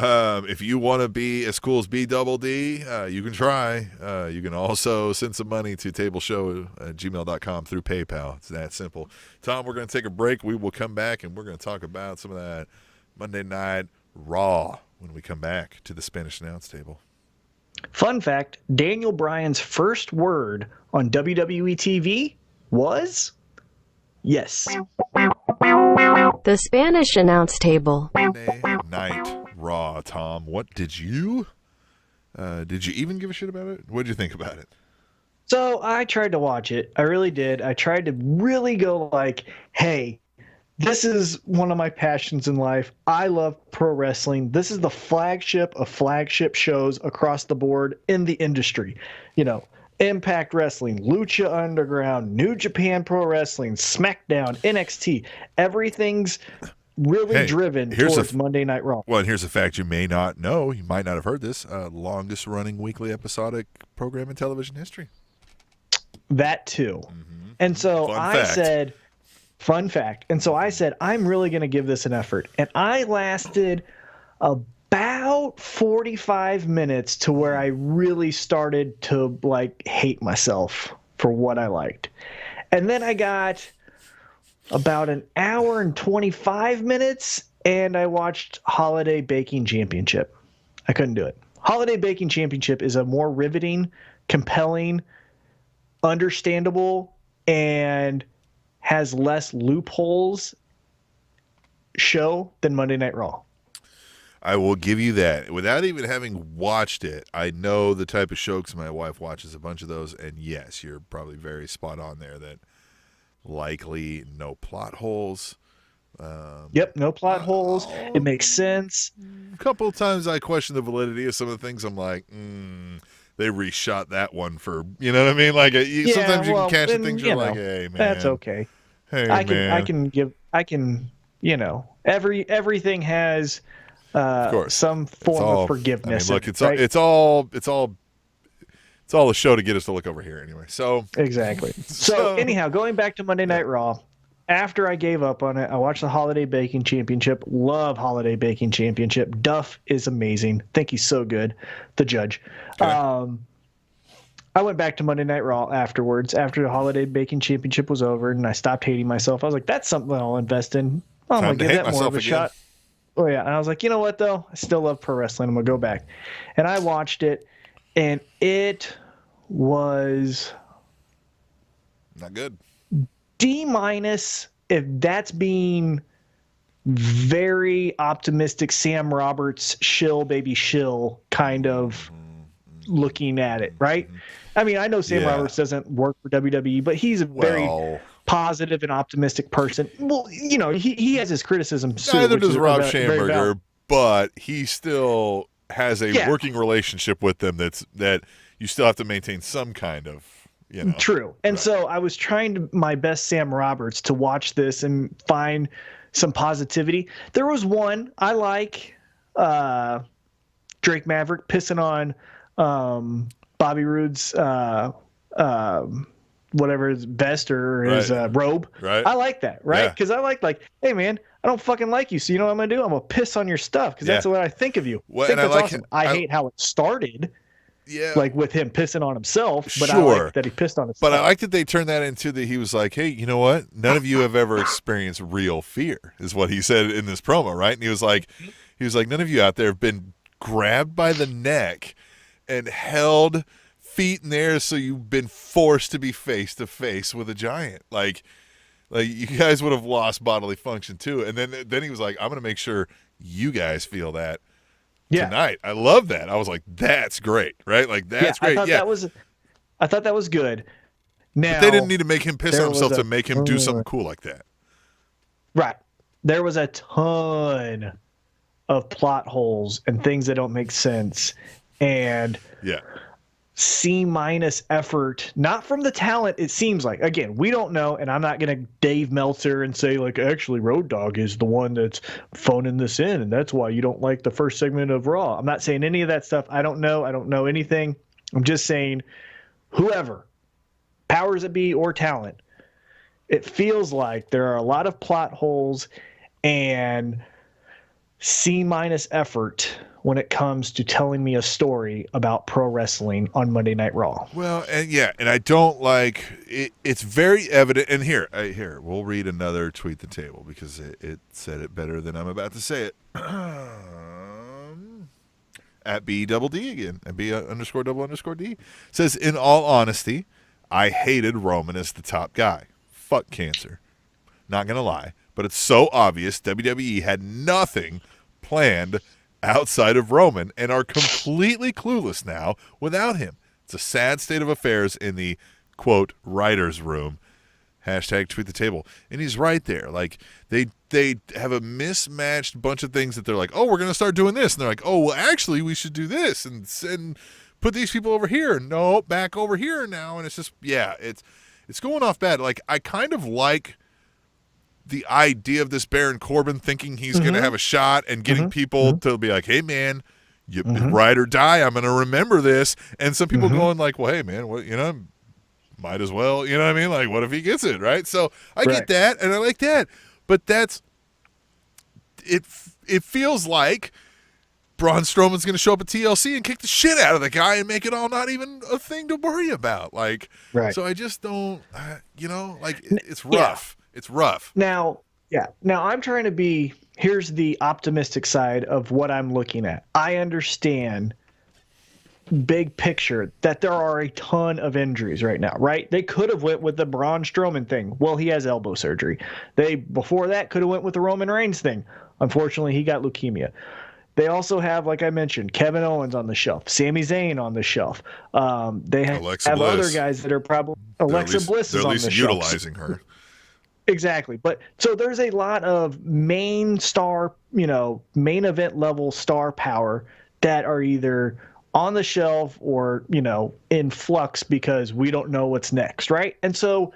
if you want to be as cool as B Double D, you can try. You can also send some money to tableshow@gmail.com through PayPal. It's that simple. Tom, we're going to take a break. We will come back, and we're going to talk about some of that Monday Night Raw when we come back to the Spanish Announce Table. Fun fact, Daniel Bryan's first word on WWE TV was yes. The Spanish Announce Table. Monday Night Raw, Tom. What did you even give a shit about it? What did you think about it? So I tried to watch it. I really did. I tried to really go like, hey, this is one of my passions in life. I love pro wrestling. This is the flagship of flagship shows across the board in the industry. You know, Impact Wrestling, Lucha Underground, New Japan Pro Wrestling, Smackdown, NXT. Everything's really driven towards Monday Night Raw. Well, and here's a fact you may not know. You might not have heard this. Longest running weekly episodic program in television history. That too. Mm-hmm. And so I said, fun fact. And so I said, I'm really going to give this an effort. And I lasted about 45 minutes to where I really started to like hate myself for what I liked. And then I got about an hour and 25 minutes and I watched Holiday Baking Championship. I couldn't do it. Holiday Baking Championship is a more riveting, compelling, understandable, and has less loopholes show than Monday Night Raw. I will give you that. Without even having watched it, I know the type of show because my wife watches a bunch of those, and yes, you're probably very spot on there that likely no plot holes. Yep, no plot holes. It makes sense. A couple of times I question the validity of some of the things. I'm like, they reshot that one for, you know what I mean? Like sometimes you can catch the things you're like, hey man, that's okay. Hey I can, you know, everything has some form of forgiveness. I mean, look, it's all a show to get us to look over here anyway. So exactly. So anyhow, going back to Monday Night Raw, after I gave up on it, I watched the Holiday Baking Championship. Love Holiday Baking Championship. Duff is amazing. Think he's so good. The judge. Okay. I went back to Monday Night Raw afterwards, after the Holiday Baking Championship was over, and I stopped hating myself. I was like, that's something I'll invest in. I'm going to give that more of a shot. Oh, yeah. And I was like, you know what, though? I still love pro wrestling. I'm going to go back. And I watched it, and it was not good. D- if that's being very optimistic, Sam Roberts shill kind of looking at it, right? I mean, I know Sam Roberts doesn't work for WWE, but he's a very positive and optimistic person. Well, you know, he has his criticisms too. Neither does Rob Schamberger, but he still has a working relationship with them that you still have to maintain some kind of, you know. True. And so I was trying my best Sam Roberts to watch this and find some positivity. There was one I like, Drake Maverick pissing on Bobby Roode's whatever his vest or his robe. Right. I like that, right? Because I like, hey man, I don't fucking like you, so you know what I'm gonna do? I'm gonna piss on your stuff because that's what I think of you. Well, I think that's awesome. I hate how it started. Yeah, like with him pissing on himself, but I like that he pissed on himself. But I like that they turned that into he was like, hey, you know what? None of you have ever experienced real fear, is what he said in this promo, right? And he was like, none of you out there have been grabbed by the neck and held feet in the air, so you've been forced to be face to face with a giant. Like you guys would have lost bodily function too. And then he was like, I'm gonna make sure you guys feel that. Tonight. I love that. I was like, that's great, right? Like, that's great. I thought that was good. Now, but they didn't need to make him piss on himself to make him do something cool like that. Right. There was a ton of plot holes and things that don't make sense. And C- effort, not from the talent. It seems like, again, we don't know, and I'm not going to Dave Meltzer and say, like, actually Road Dogg is the one that's phoning this in, and that's why you don't like the first segment of Raw. I'm not saying any of that stuff. I don't know anything. I'm just saying whoever, powers that be or talent, it feels like there are a lot of plot holes and C- effort when it comes to telling me a story about pro wrestling on Monday Night Raw. Well, and I don't like it. It's very evident. And here, we'll read another tweet the table because it said it better than I'm about to say it. At B double D again, at B underscore double underscore D says, in all honesty, I hated Roman as the top guy. Fuck cancer. Not gonna lie, but it's so obvious WWE had nothing planned outside of Roman and are completely clueless now without him. It's a sad state of affairs in the, quote, writer's room. Hashtag tweet the table. And he's right there. Like, they have a mismatched bunch of things that they're like, oh, we're going to start doing this. And they're like, oh, well, actually, we should do this and put these people over here. No, back over here now. And it's just, yeah, it's going off bad. Like, I kind of like the idea of this Baron Corbin thinking he's going to have a shot and getting people to be like, hey, man, you ride or die. I'm going to remember this. And some people going like, well, hey, man, what, might as well, you know what I mean? Like, what if he gets it, right? So I get that, and I like that. But it feels like Braun Strowman's going to show up at TLC and kick the shit out of the guy and make it all not even a thing to worry about. Like, so I just don't, it's rough. Yeah. It's rough. Now I'm trying to be, here's the optimistic side of what I'm looking at. I understand big picture that there are a ton of injuries right now, right? They could have went with the Braun Strowman thing. Well, he has elbow surgery. They, before that, could have went with the Roman Reigns thing. Unfortunately, he got leukemia. They also have, like I mentioned, Kevin Owens on the shelf, Sami Zayn on the shelf. They have other guys that are probably Alexa Bliss is on the shelf. They're at least utilizing her. Exactly. But so there's a lot of main event level star power that are either on the shelf or, in flux because we don't know what's next, right? And so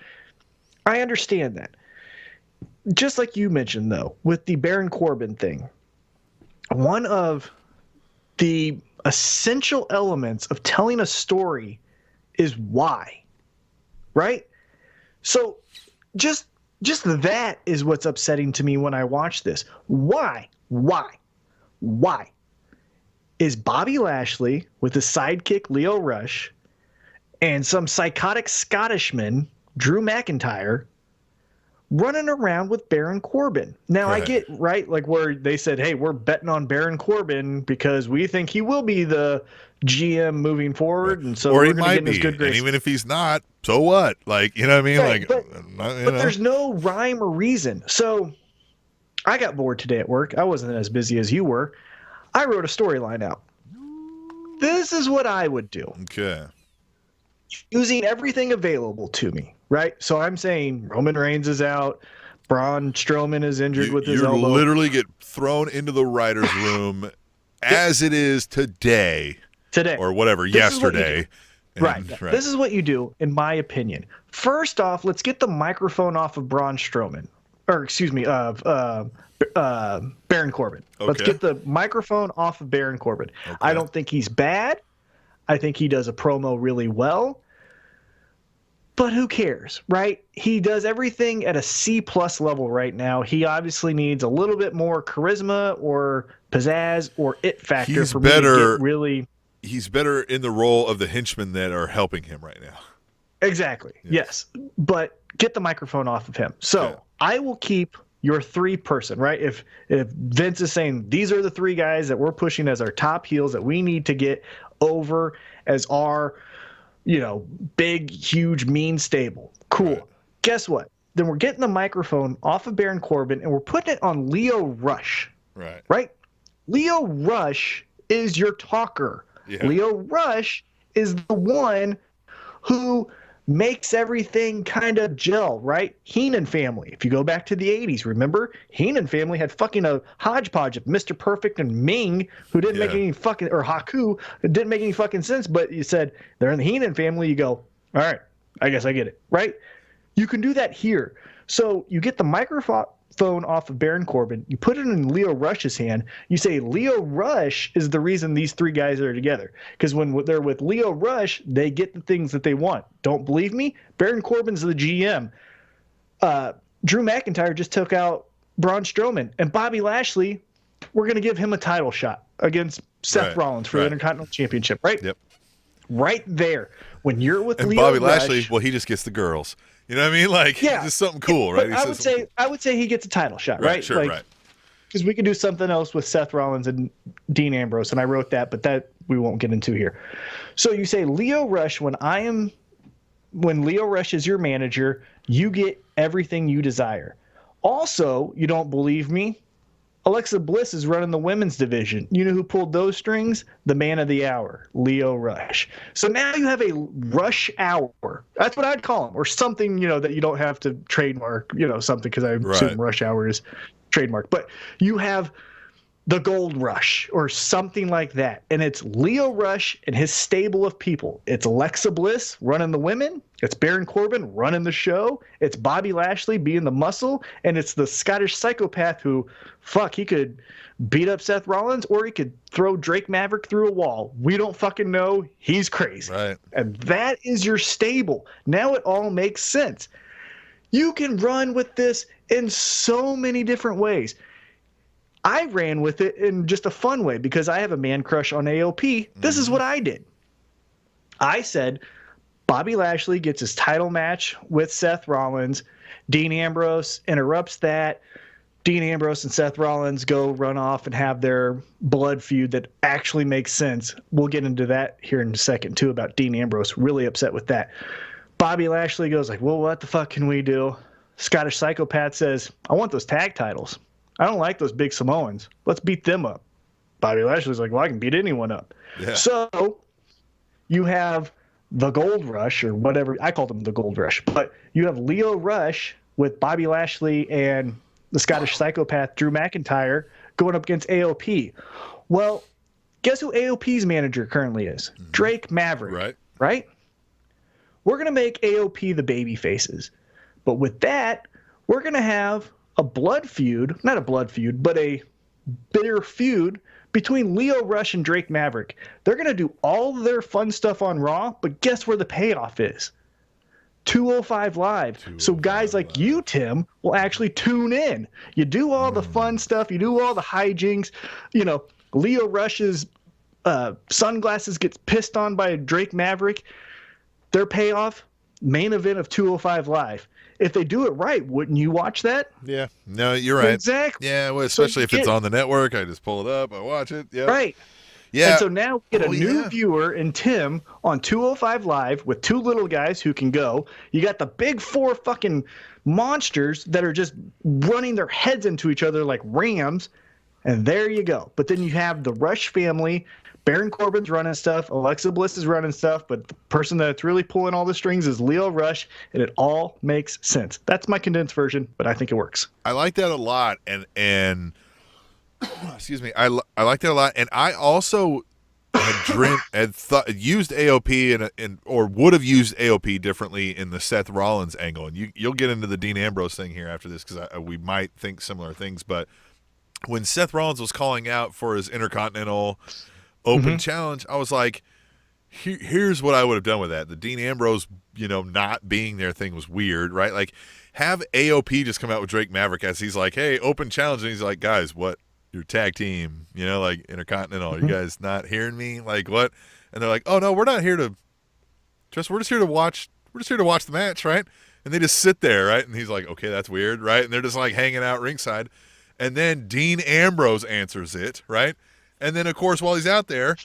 I understand that. Just like you mentioned, though, with the Baron Corbin thing, one of the essential elements of telling a story is why, right? So just that is what's upsetting to me when I watch this. Why? Is Bobby Lashley with his sidekick Lio Rush and some psychotic Scottishman, Drew McIntyre, running around with Baron Corbin? Now, I get, right, like where they said, hey, we're betting on Baron Corbin because we think he will be the GM moving forward, and so we're going to get in his good graces. And even if he's not, so what? Like, you know what I mean? Right, but there's no rhyme or reason. So I got bored today at work. I wasn't as busy as you were. I wrote a storyline out. This is what I would do. Okay. Using everything available to me, right? So I'm saying Roman Reigns is out. Braun Strowman is injured with his elbow. You literally get thrown into the writer's room as it is today. Or whatever, yesterday. Right. This is what you do, in my opinion. First off, let's get the microphone off of Braun Strowman. Or, excuse me, Baron Corbin. Okay. Let's get the microphone off of Baron Corbin. Okay. I don't think he's bad. I think he does a promo really well. But who cares, right? He does everything at a C+ level right now. He obviously needs a little bit more charisma or pizzazz or it factor He's better in the role of the henchmen that are helping him right now. Exactly. Yes. But get the microphone off of him. So I will keep your 3-person, right? If Vince is saying these are the 3 guys that we're pushing as our top heels that we need to get over as our, big, huge, mean stable. Cool. Right. Guess what? Then we're getting the microphone off of Baron Corbin and we're putting it on Lio Rush. Right. Right? Lio Rush is your talker. Yeah. Lio Rush is the one who makes everything kind of gel, right? Heenan family. If you go back to the 80s, remember? Heenan family had fucking a hodgepodge of Mr. Perfect and Ming, who didn't make any fucking, or Haku, it didn't make any fucking sense, but you said they're in the Heenan family, you go, all right, I guess I get it, right? You can do that here. So you get the microphone off of Baron Corbin, you put it in Leo Rush's hand, you say Leo Rush is the reason these three guys are together. Because when they're with Leo Rush, they get the things that they want. Don't believe me? Baron Corbin's the GM. Drew McIntyre just took out Braun Strowman. And Bobby Lashley, we're going to give him a title shot against Seth Rollins for the Intercontinental Championship, right? Yep. Right there. When you're with and Leo Bobby Rush, Lashley, well, he just gets the girls. You know what I mean? Like, just something cool, right? I would say he gets a title shot, right? Sure, right. Because we could do something else with Seth Rollins and Dean Ambrose, and I wrote that, but that we won't get into here. So you say Leo Rush, when Leo Rush is your manager, you get everything you desire. Also, you don't believe me? Alexa Bliss is running the women's division. You know who pulled those strings? The man of the hour, Leo Rush. So now you have a Rush hour. That's what I'd call him, or something, that you don't have to trademark, something, because I assume Rush hour is trademark. But you have the Gold Rush or something like that. And it's Leo Rush and his stable of people. It's Alexa Bliss running the women. It's Baron Corbin running the show. It's Bobby Lashley being the muscle. And it's the Scottish psychopath who, he could beat up Seth Rollins, or he could throw Drake Maverick through a wall. We don't fucking know. He's crazy. Right. And that is your stable. Now it all makes sense. You can run with this in so many different ways. I ran with it in just a fun way because I have a man crush on AOP. This is what I did. I said Bobby Lashley gets his title match with Seth Rollins. Dean Ambrose interrupts that. Dean Ambrose and Seth Rollins go run off and have their blood feud that actually makes sense. We'll get into that here in a second, too, about Dean Ambrose. Really upset with that. Bobby Lashley goes like, well, what the fuck can we do? Scottish psychopath says, I want those tag titles. I don't like those big Samoans. Let's beat them up. Bobby Lashley's like, well, I can beat anyone up. Yeah. So you have the Gold Rush, or whatever. I called him the Gold Rush. But you have Leo Rush with Bobby Lashley and the Scottish psychopath Drew McIntyre going up against AOP. Well, guess who AOP's manager currently is? Drake Maverick. Right? We're going to make AOP the baby faces. But with that, we're going to have a blood feud, not a blood feud, but a bitter feud between Leo Rush and Drake Maverick. They're going to do all their fun stuff on Raw, but guess where the payoff is? 205 Live. So guys like you, Tim, will actually tune in. You do all the fun stuff. You do all the hijinks. Leo Rush's sunglasses gets pissed on by Drake Maverick. Their payoff, main event of 205 Live. If they do it right, wouldn't you watch that? Yeah. No, you're right. Exactly. Yeah, well, especially if it's on the network. I just pull it up. I watch it. Yeah. Right. Yeah. And so now we get a new viewer in Tim on 205 Live with two little guys who can go. You got the big four fucking monsters that are just running their heads into each other like rams. And there you go. But then you have the Rush family. Baron Corbin's running stuff. Alexa Bliss is running stuff. But the person that's really pulling all the strings is Leo Rush. And it all makes sense. That's my condensed version, but I think it works. I like that a lot. And excuse me. I like that a lot. And I also had used AOP or would have used AOP differently in the Seth Rollins angle. And you'll get into the Dean Ambrose thing here after this because we might think similar things. But when Seth Rollins was calling out for his Intercontinental Open challenge, I was like, here's what I would have done with that. The Dean Ambrose, not being there thing was weird, right? Like, have AOP just come out with Drake Maverick as he's like, hey, open challenge. And he's like, guys, what? Your tag team, like Intercontinental. Are you guys not hearing me? Like, what? And they're like, oh, no, we're not here to we're just here to watch. We're just here to watch the match, right? And they just sit there, right? And he's like, okay, that's weird, right? And they're just like hanging out ringside. And then Dean Ambrose answers it, right? And then, of course, while he's out there,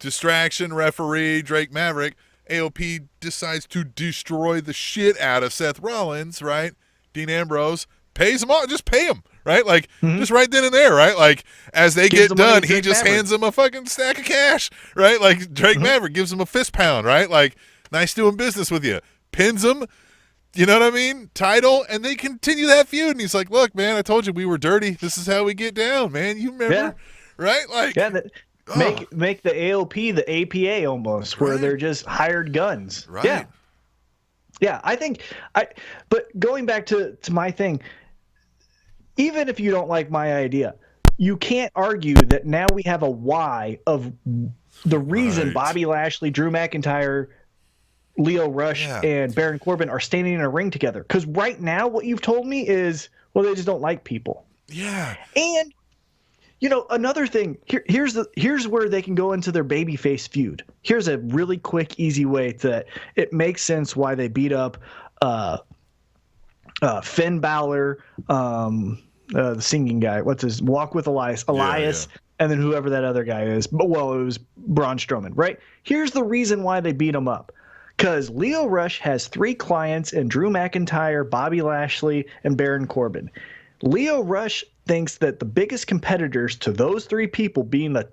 distraction, referee, Drake Maverick, AOP decides to destroy the shit out of Seth Rollins, right? Dean Ambrose pays him off. Just pay him, right? Like, just right then and there, right? Like, as they get done, he just hands him a fucking stack of cash, right? Like, Drake Maverick gives him a fist pound, right? Like, nice doing business with you. pins him. You know what I mean? Title, and they continue that feud. And he's like, "Look, man, I told you we were dirty. This is how we get down, man. You remember, right? Like, make the AOP the APA almost, where they're just hired guns. Right. Yeah. I think But going back to my thing, even if you don't like my idea, you can't argue that now we have a why of the reason Bobby Lashley, Drew McIntyre, Lio Rush, and Baron Corbin are standing in a ring together. Because right now, what you've told me is, well, they just don't like people. Yeah. And, another thing, here's where they can go into their babyface feud. Here's a really quick, easy way that it makes sense why they beat up Finn Balor, the singing guy. What's his Walk with Elias, and then whoever that other guy is. But it was Braun Strowman, right? Here's the reason why they beat him up. Because Lio Rush has 3 clients in Drew McIntyre, Bobby Lashley, and Baron Corbin. Lio Rush thinks that the biggest competitors to those 3 people being the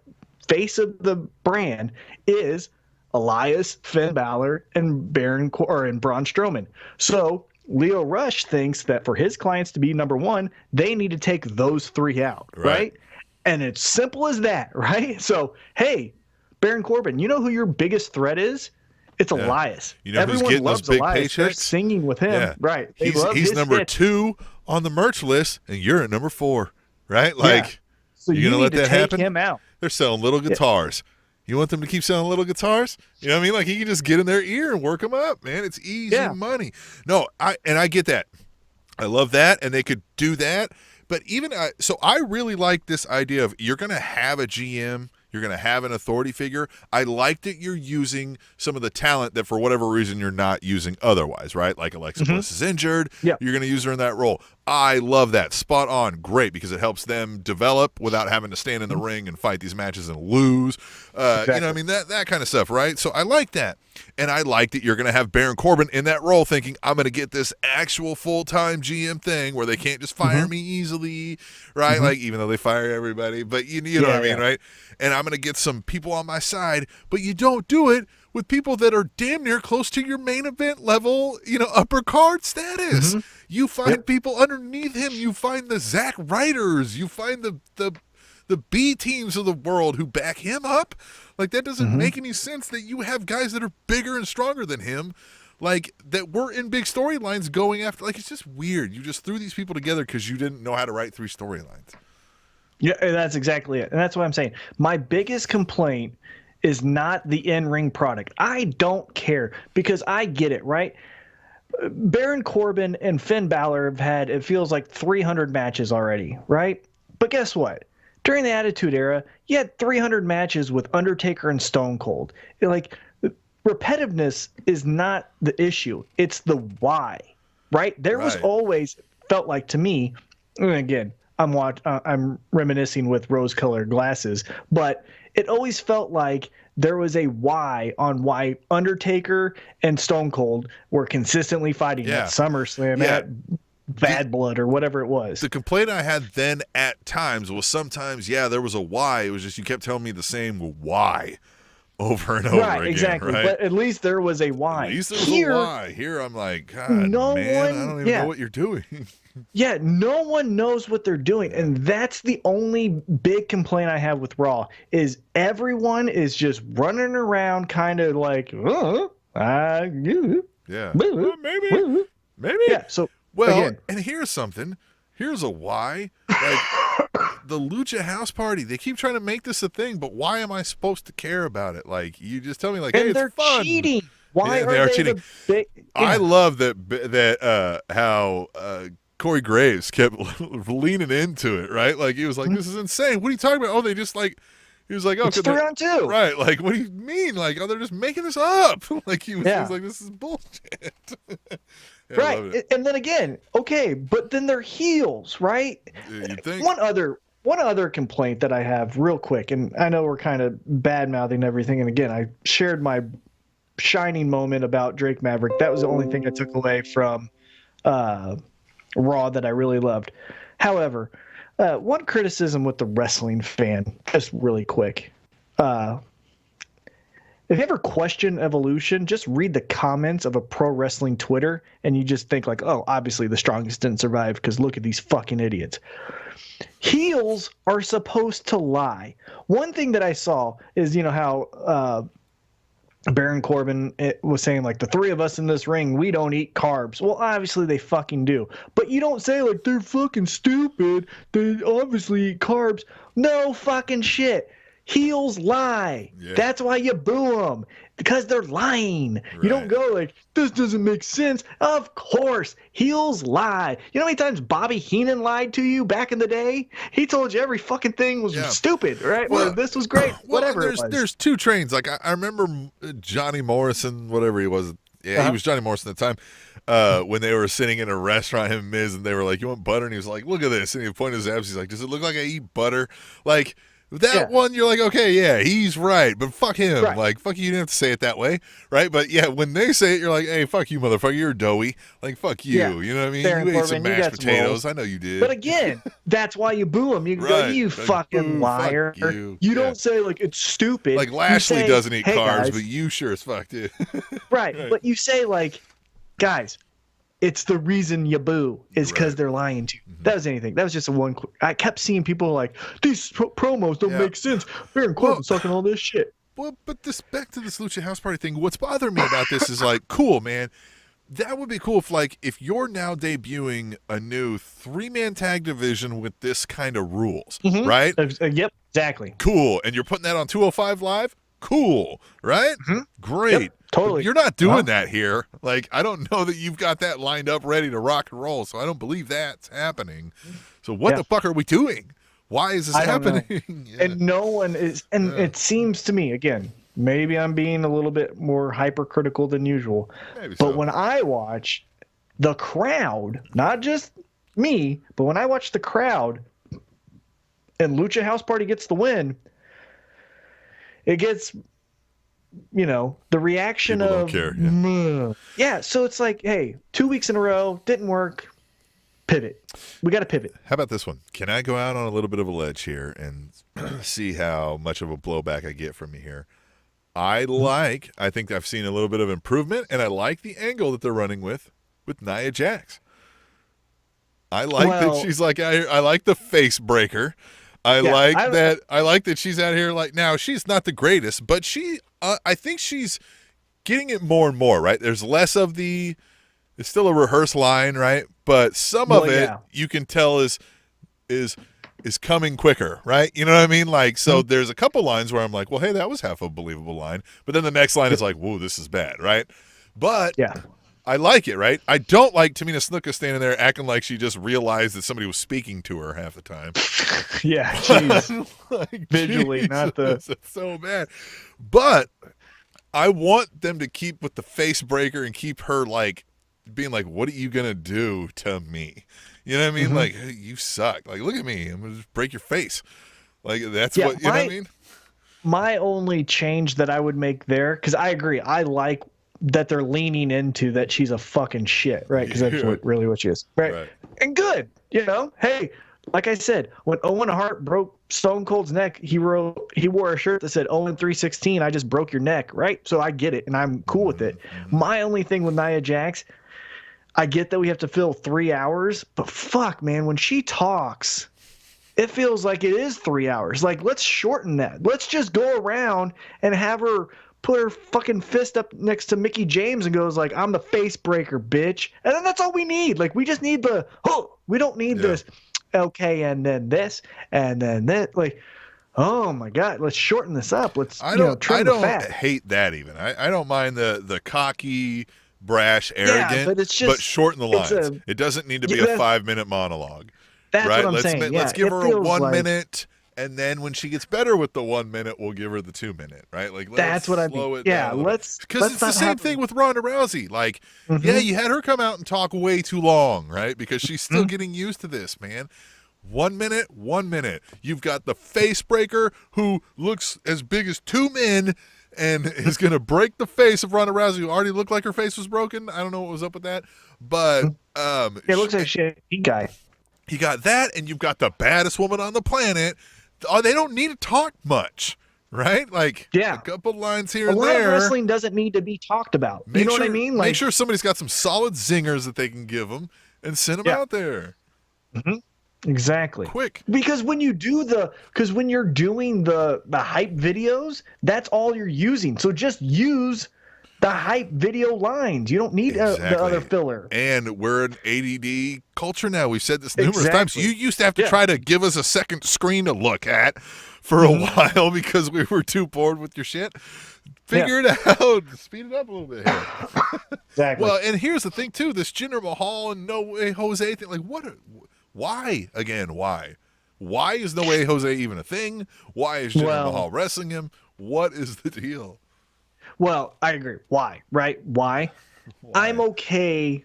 face of the brand is Elias, Finn Balor, and Braun Strowman. So Lio Rush thinks that for his clients to be number 1, they need to take those 3 out, right? And it's simple as that, right? So, hey, Baron Corbin, you know who your biggest threat is? It's Elias. You know Everyone who's getting loves those big Elias. They're paychecks? singing with him. Yeah. Right. He's number 2 on the merch list, and you're at number 4, right? Like, so you're going to let that happen? Him out. They're selling little guitars. You want them to keep selling little guitars? You know what I mean? Like, you can just get in their ear and work them up, man. It's easy money. No, I get that. I love that, and they could do that. But so I really like this idea of you're going to have a GM. You're going to have an authority figure. I like that you're using some of the talent that for whatever reason you're not using otherwise, right? Like Alexa Bliss is injured. Yeah. You're going to use her in that role. I love that. Spot on. Great, because it helps them develop without having to stand in the ring and fight these matches and lose. Exactly. You know what I mean? That kind of stuff, right? So I like that. And I like that you're going to have Baron Corbin in that role thinking, I'm going to get this actual full-time GM thing where they can't just fire me easily, right? Like, even though they fire everybody. But you know what I mean, right? And I'm going to get some people on my side. But you don't do it with people that are damn near close to your main event level, upper card status. You find people underneath him. You find the Zack Ryders. You find the B teams of the world who back him up. Like, that doesn't make any sense that you have guys that are bigger and stronger than him, like, that were in big storylines going after. Like, it's just weird. You just threw these people together because you didn't know how to write 3 storylines. Yeah, that's exactly it. And that's what I'm saying. My biggest complaint is not the in-ring product. I don't care because I get it, right? Baron Corbin and Finn Balor have had, it feels like 300 matches already, right? But guess what? During the Attitude Era, you had 300 matches with Undertaker and Stone Cold. Repetitiveness is not the issue. It's the why, right? There was always, felt like to me, and again, I'm reminiscing with rose-colored glasses, but it always felt like there was a why on why Undertaker and Stone Cold were consistently fighting at SummerSlam, at Bad Blood, or whatever it was. The complaint I had then at times was sometimes, there was a why. It was just you kept telling me the same why over and over again. Exactly. Right? But at least there was a why. At least there was a why. Here I'm like, God, man, I don't even know what you're doing. No one knows what they're doing, and that's the only big complaint I have with Raw is everyone is just running around kind of like, well, maybe. Yeah, so again, and here's something. Here's a why. Like, the Lucha House Party, they keep trying to make this a thing, but why am I supposed to care about it? Like, you just tell me, like, hey, they're it's fun. cheating. Why are they cheating? I love that how Corey Graves kept leaning into it, right? Like, he was like, this is insane. What are you talking about? Oh, they just like, he was like, oh, it's 3-on-2. Right. Like, what do you mean? Like, oh, they're just making this up. Like, he was like, this is bullshit. Right. And then again, okay, but then they're heels, right? You think? One other complaint that I have real quick, and I know we're kind of bad-mouthing everything, and again, I shared my shining moment about Drake Maverick. That was the only thing I took away from Raw that I really loved. However, one criticism with the wrestling fan, just really quick. if you ever question evolution, just read the comments of a pro wrestling Twitter, and you just think like, oh, obviously the strongest didn't survive because look at these fucking idiots. Heels are supposed to lie. One thing that I saw is, how Baron Corbin was saying, like, the three of us in this ring, we don't eat carbs. Well, obviously they fucking do. But you don't say, like, they're fucking stupid. They obviously eat carbs. No fucking shit. Heels lie. Yeah. That's why you boo them. Because they're lying. Right. You don't go like, this doesn't make sense. Of course. Heels lie. You know how many times Bobby Heenan lied to you back in the day? He told you every fucking thing was stupid, right? Well, this was great. Whatever. There's two trains. Like, I remember Johnny Morrison, whatever he was. Yeah, he was Johnny Morrison at the time. When they were sitting in a restaurant, him and Miz, and they were like, you want butter? And he was like, look at this. And he pointed his abs. He's like, does it look like I eat butter? Like, that one, you're like, okay, yeah, he's right, but fuck him. Right. Like, fuck you, didn't have to say it that way, right? But yeah, when they say it, you're like, hey, fuck you, motherfucker, you're doughy. Like, fuck you, you know what I mean? Baron you Corbin, ate some mashed potatoes, I know you did. But again, that's why you boo him. You go, you fucking liar. Fuck you don't say, like, it's stupid. Like, Lashley doesn't eat carbs, but you sure as fuck did. Right, but you say, like, guys, it's the reason you boo is because they're lying to you. That was anything. That was just I kept seeing people like, these promos don't make sense. Baron Corbin's talking all this shit. Well, but back to this Lucha House Party thing. What's bothering me about this is like, cool, man. That would be cool if you're now debuting a new 3-man tag division with this kind of rules, right? Yep, exactly. Cool. And you're putting that on 205 Live? Cool, right? Great. Yep, totally. But you're not doing that here. Like, I don't know that you've got that lined up ready to rock and roll, so I don't believe that's happening. So what the fuck are we doing? Why is this happening? And no one is, and it seems to me, again, maybe I'm being a little bit more hypercritical than usual, but when I watch the crowd, not just me, but when I watch the crowd and Lucha House Party gets the win, it gets, the reaction People of, don't care, so it's like, hey, 2 weeks in a row, didn't work, pivot. We got to pivot. How about this one? Can I go out on a little bit of a ledge here and see how much of a blowback I get from you here? I think I've seen a little bit of improvement, and I like the angle that they're running with Nia Jax. I like that she's like, I like the face breaker. I like that she's out here like, now she's not the greatest, but I think she's getting it more and more, right? There's less of it's still a rehearsed line, right? But some of it you can tell is coming quicker, right? You know what I mean? Like, so there's a couple lines where I'm like, well, hey, that was half a believable line. But then the next line is like, whoa, this is bad, right? But I like it, right? I don't like Tamina Snuka standing there acting like she just realized that somebody was speaking to her half the time. Yeah, jeez. Like, visually, not it's so bad. But I want them to keep with the face breaker and keep her like being like, what are you gonna do to me? You know what I mean? Like, hey, you suck. Like, look at me. I'm gonna just break your face. Like, that's what you know what I mean? My only change that I would make there, because I agree, I like that they're leaning into that she's a fucking shit, right? Because that's really what she is, right? And good, Hey, like I said, when Owen Hart broke Stone Cold's neck, he wore a shirt that said Owen 316. I just broke your neck, right? So I get it, and I'm cool with it. My only thing with Nia Jax, I get that we have to fill 3 hours, but fuck, man, when she talks, it feels like it is 3 hours. Like, let's shorten that. Let's just go around and have her put her fucking fist up next to Mickey James and goes like, I'm the face breaker, bitch. And then that's all we need. Like, we just need we don't need this, okay, and then this, and then that. Like, oh my God, let's shorten this up. Let's, trim the fat. Hate that even. I don't mind the cocky, brash, arrogant, but shorten the lines. It doesn't need to be a 5-minute monologue. That's right? what I'm saying. Let's give her a 1 minute. And then when she gets better with the 1 minute, we'll give her the 2 minute, right? Like, that's what I mean. Yeah, because it's the same thing with Ronda Rousey. Like, you had her come out and talk way too long, right? Because she's still getting used to this, man. 1 minute, 1 minute. You've got the face breaker who looks as big as 2 men and is going to break the face of Ronda Rousey, who already looked like her face was broken. I don't know what was up with that, but it looks like a guy. You got that, and you've got the baddest woman on the planet. Oh, they don't need to talk much, right? Like Yeah. a couple lines here A and lot there. of wrestling doesn't need to be talked about. You know what I mean? Make sure somebody's got some solid zingers that they can give them and send them out there. Exactly. Quick. Because when you're doing the hype videos, that's all you're using. So just use the hype video lines. You don't need the other filler. And we're an ADD culture now. We've said this numerous times. You used to have to try to give us a second screen to look at for a while because we were too bored with your shit. Figure it out. Speed it up a little bit here. Exactly. Well, and here's the thing, too. This Jinder Mahal and No Way Jose thing. Like, why? Again, why? Why is No Way Jose even a thing? Why is Jinder Mahal wrestling him? What is the deal? Well, I agree. Why? Right? Why? I'm okay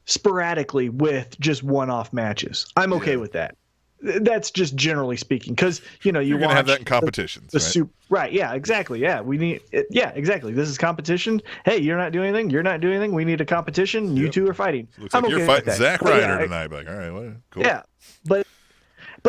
sporadically with just one-off matches. I'm okay with that. That's just generally speaking, because you're gonna have that in competitions, right? Yeah, exactly. Yeah, we need. Yeah, exactly. This is competition. Hey, you're not doing anything. You're not doing anything. We need a competition. You two are fighting. Looks like you're fighting Zack Ryder tonight. Like, all right, well, cool. Yeah, but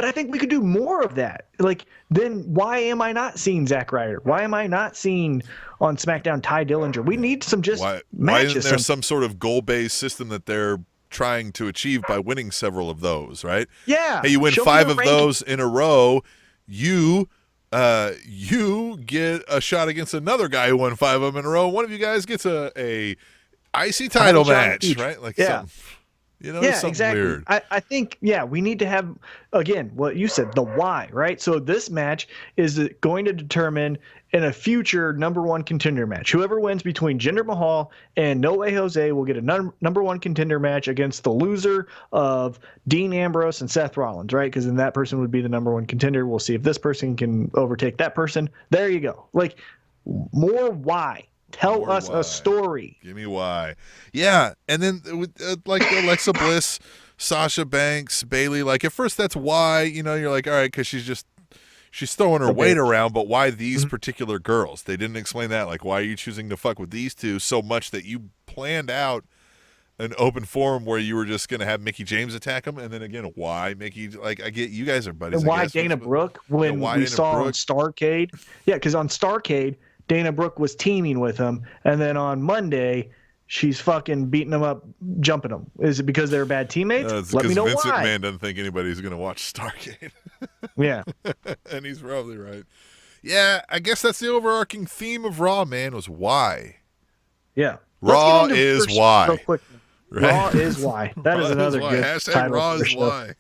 I think we could do more of that. Like, then why am I not seeing Zack Ryder? Why am I not seeing on SmackDown Ty Dillinger? We need some matches. Why isn't there some sort of goal-based system that they're trying to achieve by winning several of those, right? Yeah. Hey, you win 5 of those in a row, you get a shot against another guy who won 5 of them in a row. One of you guys gets a IC title match, right? Like something. Something exactly. Weird. I think, we need to have, again, what you said, the why, right? So this match is going to determine in a future number one contender match. Whoever wins between Jinder Mahal and No Way Jose will get a number one contender match against the loser of Dean Ambrose and Seth Rollins, right? Because then that person would be the number one contender. We'll see if this person can overtake that person. There you go. Like, more why. Tell us a story. Give me why. Yeah, and then with like Alexa Bliss, Sasha Banks, Bayley. Like at first, that's why you're like, all right, because she's throwing her weight around. But why these particular girls? They didn't explain that. Like, why are you choosing to fuck with these two so much that you planned out an open forum where you were just going to have Mickie James attack them, and then again, why Mickie? Like, I get you guys are buddies. And why Dana Brooke when we saw on Starrcade? Yeah, because on Starrcade, Dana Brooke was teaming with him, and then on Monday, she's fucking beating him up, jumping him. Is it because they're bad teammates? Let me know Vince why. McMahon doesn't think anybody's going to watch Starrcade. Yeah. And he's probably right. Yeah, I guess that's the overarching theme of Raw, man, was why. Yeah. Raw is why. Real quick. Right? Raw is why. That is another good title. Raw is why.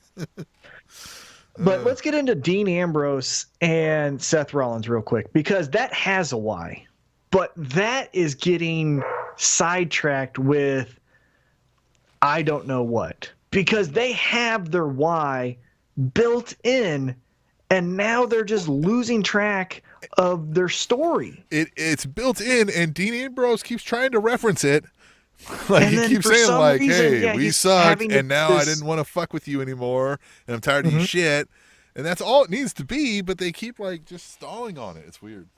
But let's get into Dean Ambrose and Seth Rollins real quick, because that has a why. But that is getting sidetracked with I don't know what. Because they have their why built in, and now they're just losing track of their story. It's built in, and Dean Ambrose keeps trying to reference it. Like, he keeps saying, like, reason, hey, we suck, and now I didn't want to fuck with you anymore, and I'm tired of your shit. And that's all it needs to be, but they keep, like, just stalling on it. It's weird.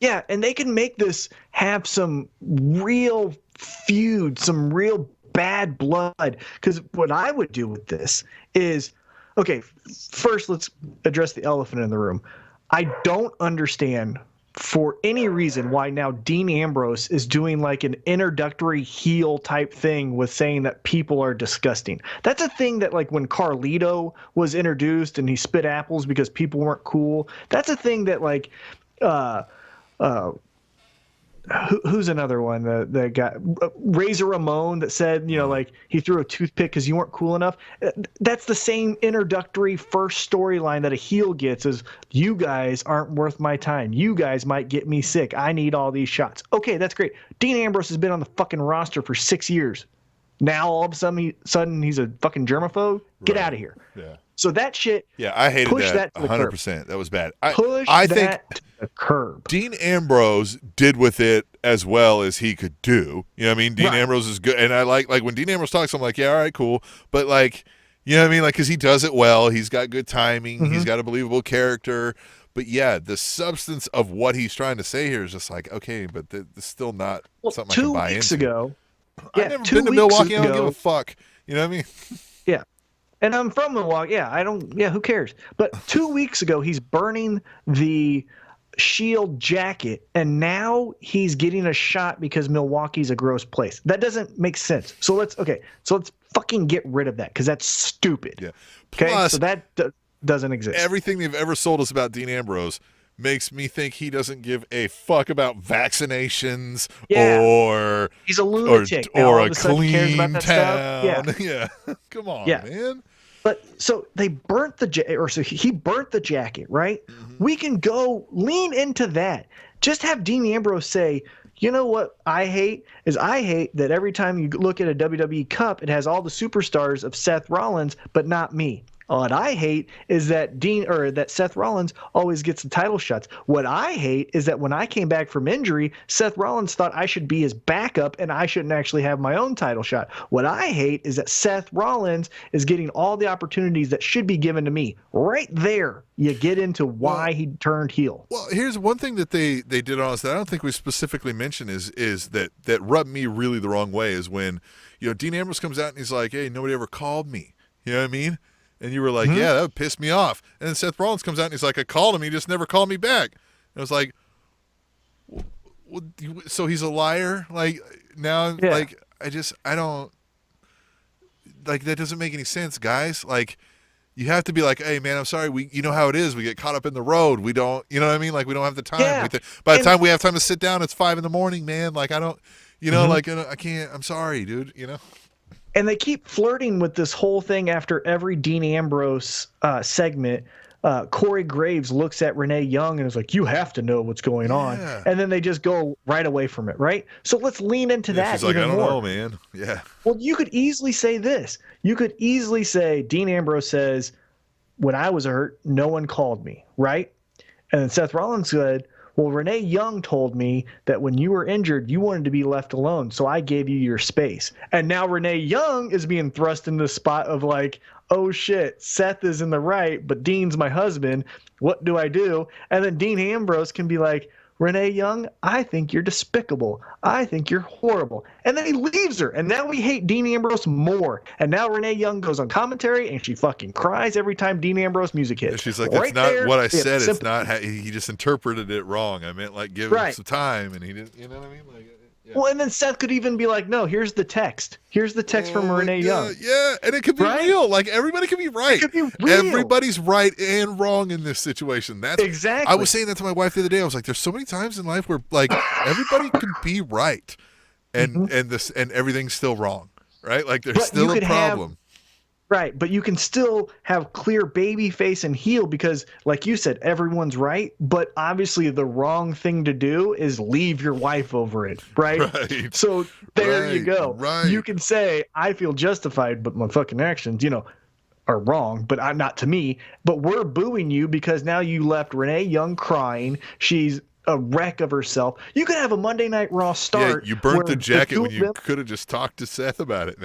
Yeah, and they can make this have some real feud, some real bad blood. Because what I would do with this is, okay, first let's address the elephant in the room. I don't understand for any reason why now Dean Ambrose is doing like an introductory heel type thing with saying that people are disgusting. That's a thing that, like, when Carlito was introduced and he spit apples because people weren't cool. That's a thing that, like, who's another one that got Razor Ramon that said, like, he threw a toothpick because you weren't cool enough. That's the same introductory first storyline that a heel gets, is you guys aren't worth my time. You guys might get me sick. I need all these shots. Okay, that's great. Dean Ambrose has been on the fucking roster for 6 years. Now all of a sudden he's a fucking germaphobe. Get out of here. Yeah. So that shit. Yeah, I hated that 100%. That was bad. I think to the curb. Dean Ambrose did with it as well as he could do. You know what I mean? Dean Ambrose is good, and I like when Dean Ambrose talks, I'm like, yeah, all right, cool. But, like, you know what I mean? Like, because he does it well. He's got good timing. He's got a believable character. But yeah, the substance of what he's trying to say here is just like, okay, but it's still not something I can buy into. 2 weeks ago. I've never been to Milwaukee. I don't give a fuck. You know what I mean? Yeah. And I'm from Milwaukee. Yeah, who cares? But 2 weeks ago, he's burning the Shield jacket, and now he's getting a shot because Milwaukee's a gross place. That doesn't make sense. So let's fucking get rid of that because that's stupid. Yeah. Okay, Plus, so that doesn't exist. Everything they've ever sold us about Dean Ambrose makes me think he doesn't give a fuck about vaccinations or he's a lunatic or a clean town. Stuff. Yeah. Come on, man. But so they burnt he burnt the jacket, right? Mm-hmm. We can go lean into that. Just have Dean Ambrose say, you know what I hate that every time you look at a WWE Cup, it has all the superstars of Seth Rollins, but not me. What I hate is that that Seth Rollins always gets the title shots. What I hate is that when I came back from injury, Seth Rollins thought I should be his backup and I shouldn't actually have my own title shot. What I hate is that Seth Rollins is getting all the opportunities that should be given to me. Right there, you get into why he turned heel. Well, here's one thing that they did on us that I don't think we specifically mentioned is that rubbed me really the wrong way is when, Dean Ambrose comes out and he's like, hey, nobody ever called me. You know what I mean? And you were like, yeah, that would piss me off. And then Seth Rollins comes out and he's like, I called him. He just never called me back. And I was like, so he's a liar? Like, now, like, I don't, like, that doesn't make any sense, guys. Like, you have to be like, hey, man, I'm sorry. You know how it is. We get caught up in the road. We don't, you know what I mean? Like, we don't have the time. Yeah. By the time we have time to sit down, it's 5 a.m, man. Like, I don't, like, I can't, I'm sorry, dude, And they keep flirting with this whole thing after every Dean Ambrose segment. Corey Graves looks at Renee Young and is like, you have to know what's going on. And then they just go right away from it, right? So let's lean into that. She's like, even I don't more. know, man. Yeah. Well, you could easily say this. You could easily say Dean Ambrose says, when I was hurt, no one called me, right? And then Seth Rollins said, well, Renee Young told me that when you were injured, you wanted to be left alone, so I gave you your space. And now Renee Young is being thrust in the spot of like, oh shit, Seth is in the right, but Dean's my husband. What do I do? And then Dean Ambrose can be like, Renee Young, I think you're despicable. I think you're horrible. And then he leaves her. And now we hate Dean Ambrose more. And now Renee Young goes on commentary and she fucking cries every time Dean Ambrose music hits. And she's like, right that's not there, what I said. It's not, he just interpreted it wrong. I meant like give him some time. And he didn't, you know what I mean? Like, yeah. Well, and then Seth could even be like, no, here's the text. Here's the text from Renee Young. Yeah, and it could be real. Like, everybody can be right. It could be real. Everybody's right and wrong in this situation. That's exactly. I was saying that to my wife the other day. I was like, there's so many times in life where, like, everybody can be right and and everything's still wrong, right? Like, there's still a problem. Right, but you can still have clear baby face and heel because, like you said, everyone's right. But obviously, the wrong thing to do is leave your wife over it, right? So there you go. Right. You can say, I feel justified, but my fucking actions, are wrong, but I'm not to me. But we're booing you because now you left Renee Young crying. She's a wreck of herself. You could have a Monday Night Raw start. Yeah, you burnt the jacket when you could have just talked to Seth about it.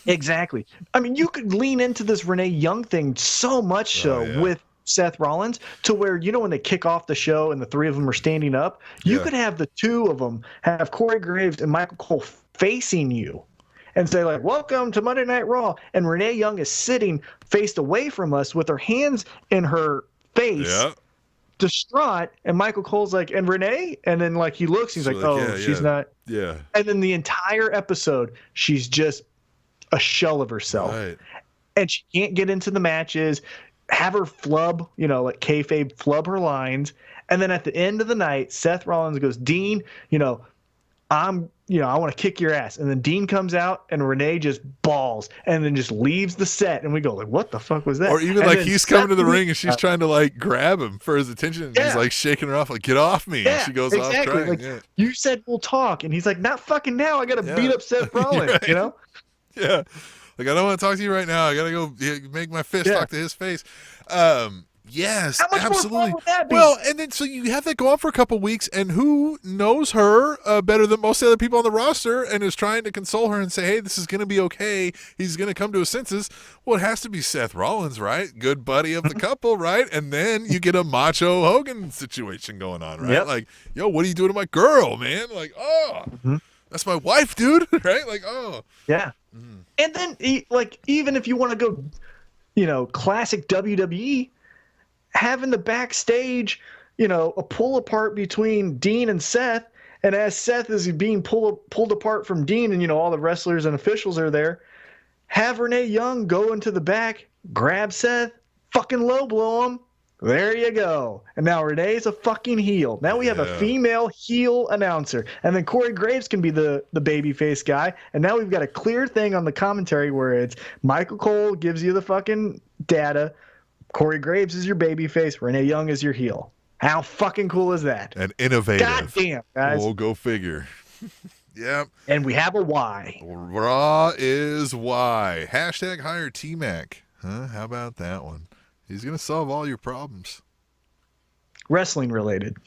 Exactly. I mean, you could lean into this Renee Young thing so much with Seth Rollins to where, when they kick off the show and the three of them are standing up, you could have the two of them have Corey Graves and Michael Cole facing you and say like, welcome to Monday Night Raw. And Renee Young is sitting faced away from us with her hands in her face. Yeah. Distraught, and Michael Cole's like, and Renee, and then like he looks, he's like, oh, she's not. Yeah. And then the entire episode, she's just a shell of herself, and she can't get into the matches. Have her flub, like kayfabe flub her lines, and then at the end of the night, Seth Rollins goes, Dean, I want to kick your ass. And then Dean comes out and Renee just balls and then just leaves the set. And we go like, what the fuck was that? Or even and like he's coming to the ring and she's trying to like grab him for his attention. And he's like shaking her off, like, get off me. And she goes off crying. Like, you said we'll talk. And he's like, not fucking now. I got to beat up Seth Rollins, Yeah. Like, I don't want to talk to you right now. I got to go make my fist talk to his face. Yes, how much absolutely. More fun would that be? Well, and then so you have that go on for a couple weeks, and who knows her better than most of the other people on the roster, and is trying to console her and say, "Hey, this is going to be okay. He's going to come to his senses." Well, it has to be Seth Rollins, right? Good buddy of the couple, right? And then you get a Macho Hogan situation going on, right? Yep. Like, yo, what are you doing to my girl, man? Like, that's my wife, dude, right? Like, yeah. And then, like, even if you want to go classic WWE, having the backstage, a pull apart between Dean and Seth. And as Seth is being pulled apart from Dean and, all the wrestlers and officials are there, have Renee Young go into the back, grab Seth, fucking low blow him. There you go. And now Renee's a fucking heel. Now we have a female heel announcer. And then Corey Graves can be the babyface guy. And now we've got a clear thing on the commentary where it's Michael Cole gives you the fucking data. Corey Graves is your babyface. Renee Young is your heel. How fucking cool is that? And innovative. God damn, guys. We'll go figure. Yep. And we have a why. Raw is why. Hashtag hire T-Mac. Huh? How about that one? He's going to solve all your problems. Wrestling related.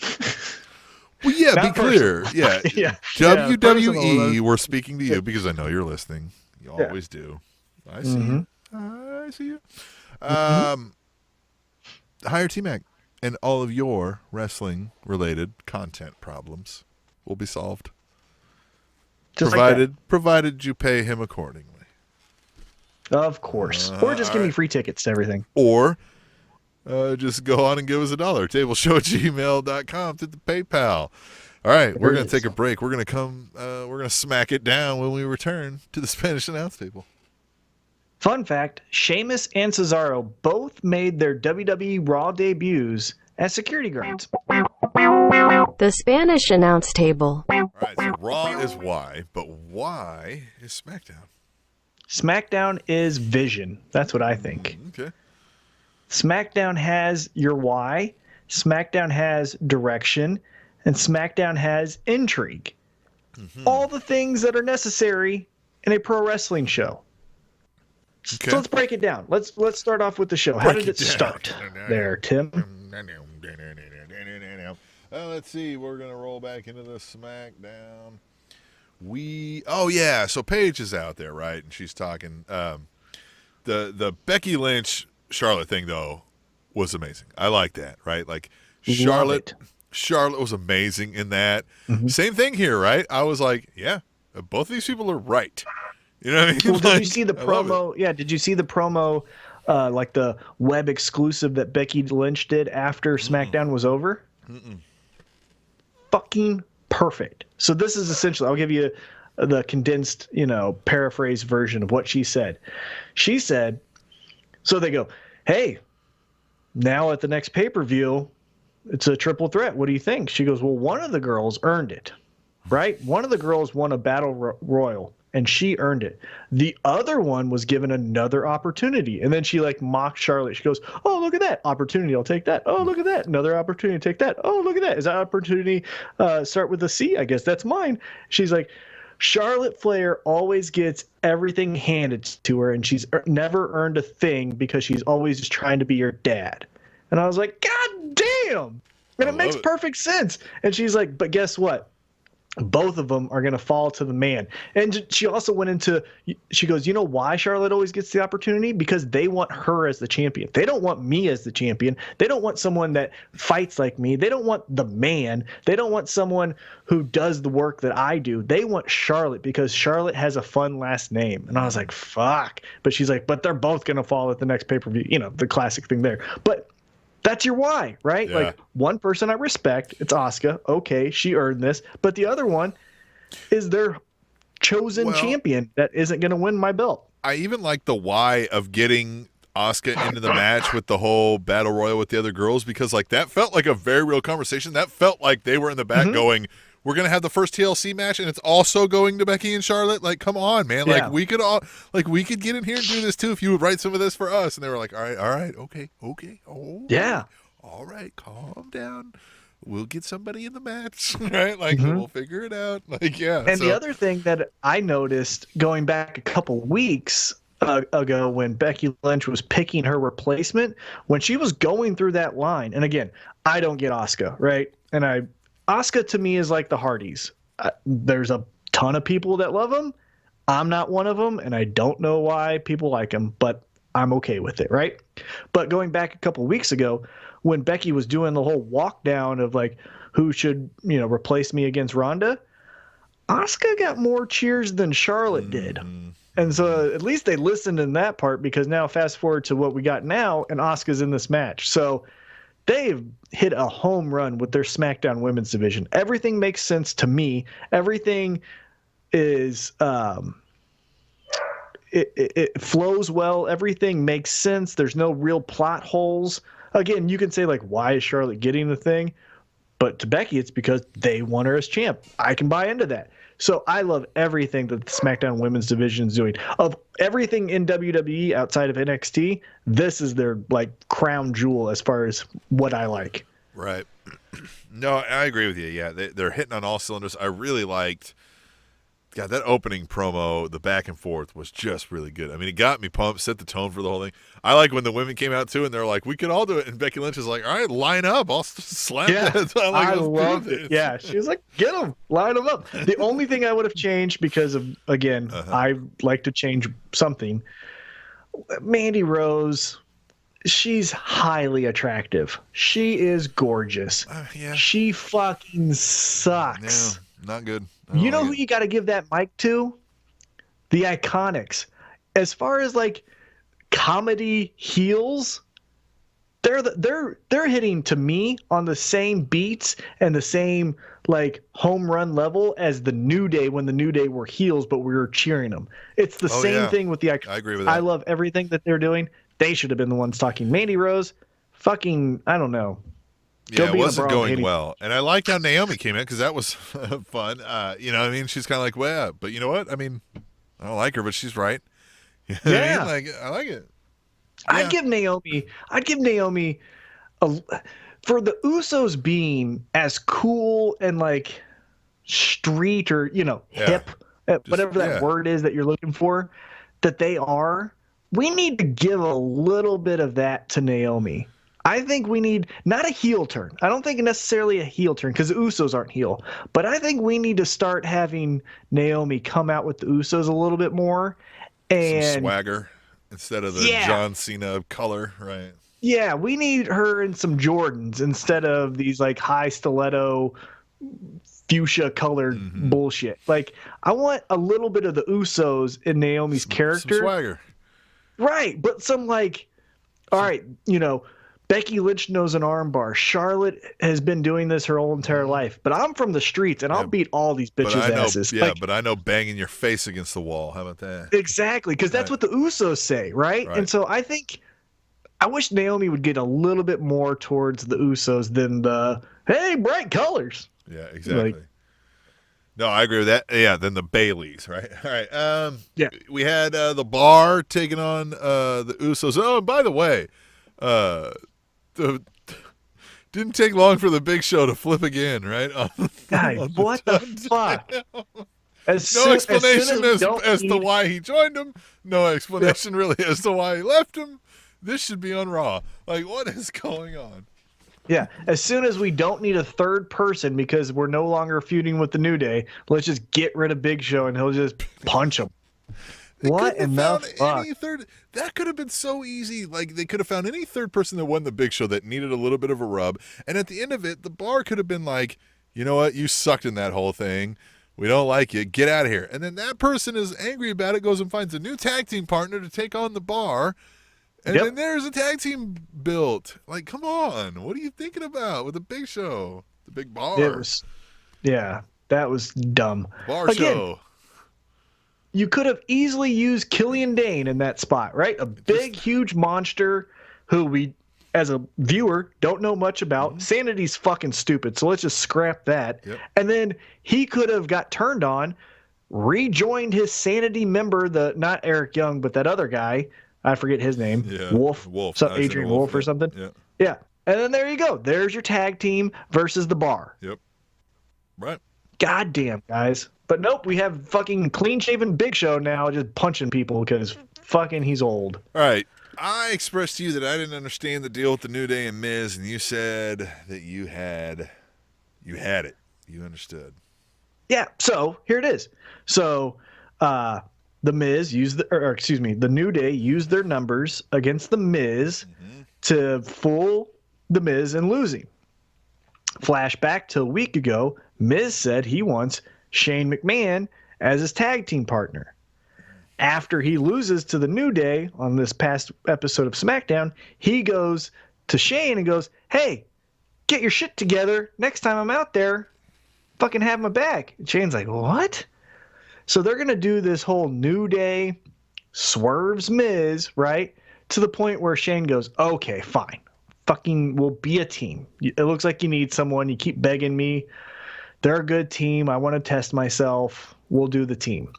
Well, yeah, Not be clear. Yeah. Yeah. WWE, we're speaking to you because I know you're listening. You always do. I see you. I see you. Hire T-Mac, and all of your wrestling related content problems will be solved. Just provided you pay him accordingly. Of course. Or just give me free tickets to everything. Or just go on and give us $1. Tableshow@gmail.com to the PayPal. All right, we're going to take a break. We're going to smack it down when we return to the Spanish Announce Table. Fun fact, Sheamus and Cesaro both made their WWE Raw debuts as security guards. The Spanish Announce Table. All right, so Raw is why, but why is SmackDown? SmackDown is vision. That's what I think. Okay. SmackDown has your why, SmackDown has direction, and SmackDown has intrigue. All the things that are necessary in a pro wrestling show. Okay. So let's break it down. Let's start off with the show. How did it start there, Tim? Let's see. We're going to roll back into the SmackDown. So Paige is out there, right? And she's talking. The Becky Lynch Charlotte thing though was amazing. I like that, right? Like Charlotte was amazing in that. Same thing here, right? I was like, yeah, both of these people are right. You know what I mean? Well, did you see the promo? Yeah, did you see the promo, like the web exclusive that Becky Lynch did after SmackDown was over? Fucking perfect. So this is essentially, I'll give you the condensed, paraphrase version of what she said. She said, so they go, hey, now at the next pay-per-view, it's a triple threat. What do you think? She goes, well, one of the girls earned it, right? One of the girls won a battle royal, and she earned it. The other one was given another opportunity. And then she mocked Charlotte. She goes, oh, look at that opportunity. I'll take that. Oh, look at that. Another opportunity. Take that. Oh, look at that. Is that opportunity start with a C? I guess that's mine. She's like, Charlotte Flair always gets everything handed to her, and she's never earned a thing because she's always just trying to be your dad. And I was like, God damn. And it makes perfect sense. And she's like, but guess what? Both of them are going to fall to the man. And she also went into, she goes, you know why Charlotte always gets the opportunity? Because they want her as the champion. They don't want me as the champion. They don't want someone that fights like me. They don't want the man. They don't want someone who does the work that I do. They want Charlotte because Charlotte has a fun last name. And I was like, fuck. But she's like, but they're both going to fall at the next pay-per-view. The classic thing there. But that's your why, right? Yeah. One person I respect, it's Asuka. Okay, she earned this. But the other one is their chosen champion that isn't going to win my belt. I even like the why of getting Asuka into the match with the whole battle royal with the other girls, because that felt like a very real conversation. That felt like they were in the back going, we're going to have the first TLC match, and it's also going to Becky and Charlotte. Come on, man. Yeah. We could get in here and do this too if you would write some of this for us. And they were like, all right, okay. Oh, yeah. All right, calm down. We'll get somebody in the match, right? We'll figure it out. And the other thing that I noticed going back a couple weeks ago when Becky Lynch was picking her replacement, when she was going through that line, and again, I don't get Asuka, right? And Asuka to me is like the Hardys. There's a ton of people that love him. I'm not one of them, and I don't know why people like him, but I'm okay with it, right? But going back a couple weeks ago, when Becky was doing the whole walk down of who should replace me against Ronda, Asuka got more cheers than Charlotte did. And so at least they listened in that part, because now fast forward to what we got now, and Asuka's in this match. So they've hit a home run with their SmackDown women's division. Everything makes sense to me. Everything is it flows well. Everything makes sense. There's no real plot holes. Again, you can say, like, why is Charlotte getting the thing? But to Becky, it's because they want her as champ. I can buy into that. So I love everything that the SmackDown women's division is doing. Of everything in WWE outside of NXT, this is their, like, crown jewel as far as what I like. Right. No, I agree with you. Yeah, they're hitting on all cylinders. I really liked, God, that opening promo, the back and forth was just really good. I mean, it got me pumped, set the tone for the whole thing. I like when the women came out too, and they're like, "We could all do it." And Becky Lynch is like, "All right, line up. I'll slam that." I loved it. Yeah, she was like, "Get them, line them up." The only thing I would have changed, because of, again, I like to change something. Mandy Rose, she's highly attractive. She is gorgeous. Yeah. She fucking sucks. No, not good. You know who you got to give that mic to? The Iconics. As far as, like, comedy heels, they're hitting, to me, on the same beats and the same, like, home run level as the New Day, when the New Day were heels but we were cheering them. It's the same thing with the Iconics. I agree with that. I love everything that they're doing. They should have been the ones talking. Mandy Rose, fucking, I don't know. Yeah, it wasn't going well. And I liked how Naomi came in, because that was fun. You know what I mean? She's kind of like, well, but you know what? I mean, I don't like her, but she's right. You know what I mean? Like, I like it. Yeah. I'd give Naomi for the Usos being as cool and, like, street, or, you know, hip, whatever that word is that you're looking for, that they are. We need to give a little bit of that to Naomi. I think we need not a heel turn. I don't think necessarily a heel turn, because the Usos aren't heel. But I think we need to start having Naomi come out with the Usos a little bit more. And some swagger instead of the John Cena color, right? Yeah, we need her in some Jordans instead of these, like, high stiletto fuchsia colored bullshit. Like, I want a little bit of the Usos in Naomi's character. Some swagger. Right, but some, like, all right, you know, Becky Lynch knows an armbar. Charlotte has been doing this her whole entire life. But I'm from the streets, and I'll beat all these bitches' asses. Yeah, but I know banging your face against the wall. How about that? Exactly, because that's what the Usos say, right? And so I think, I wish Naomi would get a little bit more towards the Usos than the, hey, bright colors. Yeah, exactly. Like, no, I agree with that. Yeah, then the Baileys, right? All right. We had the Bar taking on the Usos. Oh, and by the way, didn't take long for the Big Show to flip again, right? God, what the fuck? No explanation as to why he joined him. No explanation really as to why he left him. This should be on Raw. Like, what is going on? Yeah, as soon as we don't need a third person because we're no longer feuding with the New Day, let's just get rid of Big Show and he'll just punch him. What in the fuck? That could have been so easy. Like, they could have found any third person that won the Big Show that needed a little bit of a rub. And at the end of it, the Bar could have been like, you know what? You sucked in that whole thing. We don't like you. Get out of here. And then that person is angry about it, goes and finds a new tag team partner to take on the Bar. And then there's a tag team built. Like, come on. What are you thinking about with the Big Show? The Big Bar. That was dumb. Bar Show. You could have easily used Killian Dane in that spot, right? A big, huge monster who we, as a viewer, don't know much about. Sanity's fucking stupid, so let's just scrap that. And then he could have got turned on, rejoined his Sanity member, not Eric Young, but that other guy. I forget his name. Wolf. Adrian Wolf or something. Yeah. And then there you go. There's your tag team versus the Bar. Yep. Right. Goddamn, guys. But nope, we have fucking clean-shaven Big Show now just punching people because fucking he's old. All right. I expressed to you that I didn't understand the deal with the New Day and Miz, and you said that you had it. You understood. Yeah, so here it is. So the Miz the New Day used their numbers against the Miz to fool the Miz and losing. Flashback to a week ago, Miz said he wants Shane McMahon as his tag team partner. after he loses to the New Day on this past episode of SmackDown, he goes to Shane and goes, hey, get your shit together. Next time I'm out there, fucking have my back. And Shane's like, what? So they're going to do this whole New Day swerves Miz, right? To the point where Shane goes, okay, fine. Fucking we'll be a team. It looks like you need someone. You keep begging me. They're a good team. I want to test myself. We'll do the team.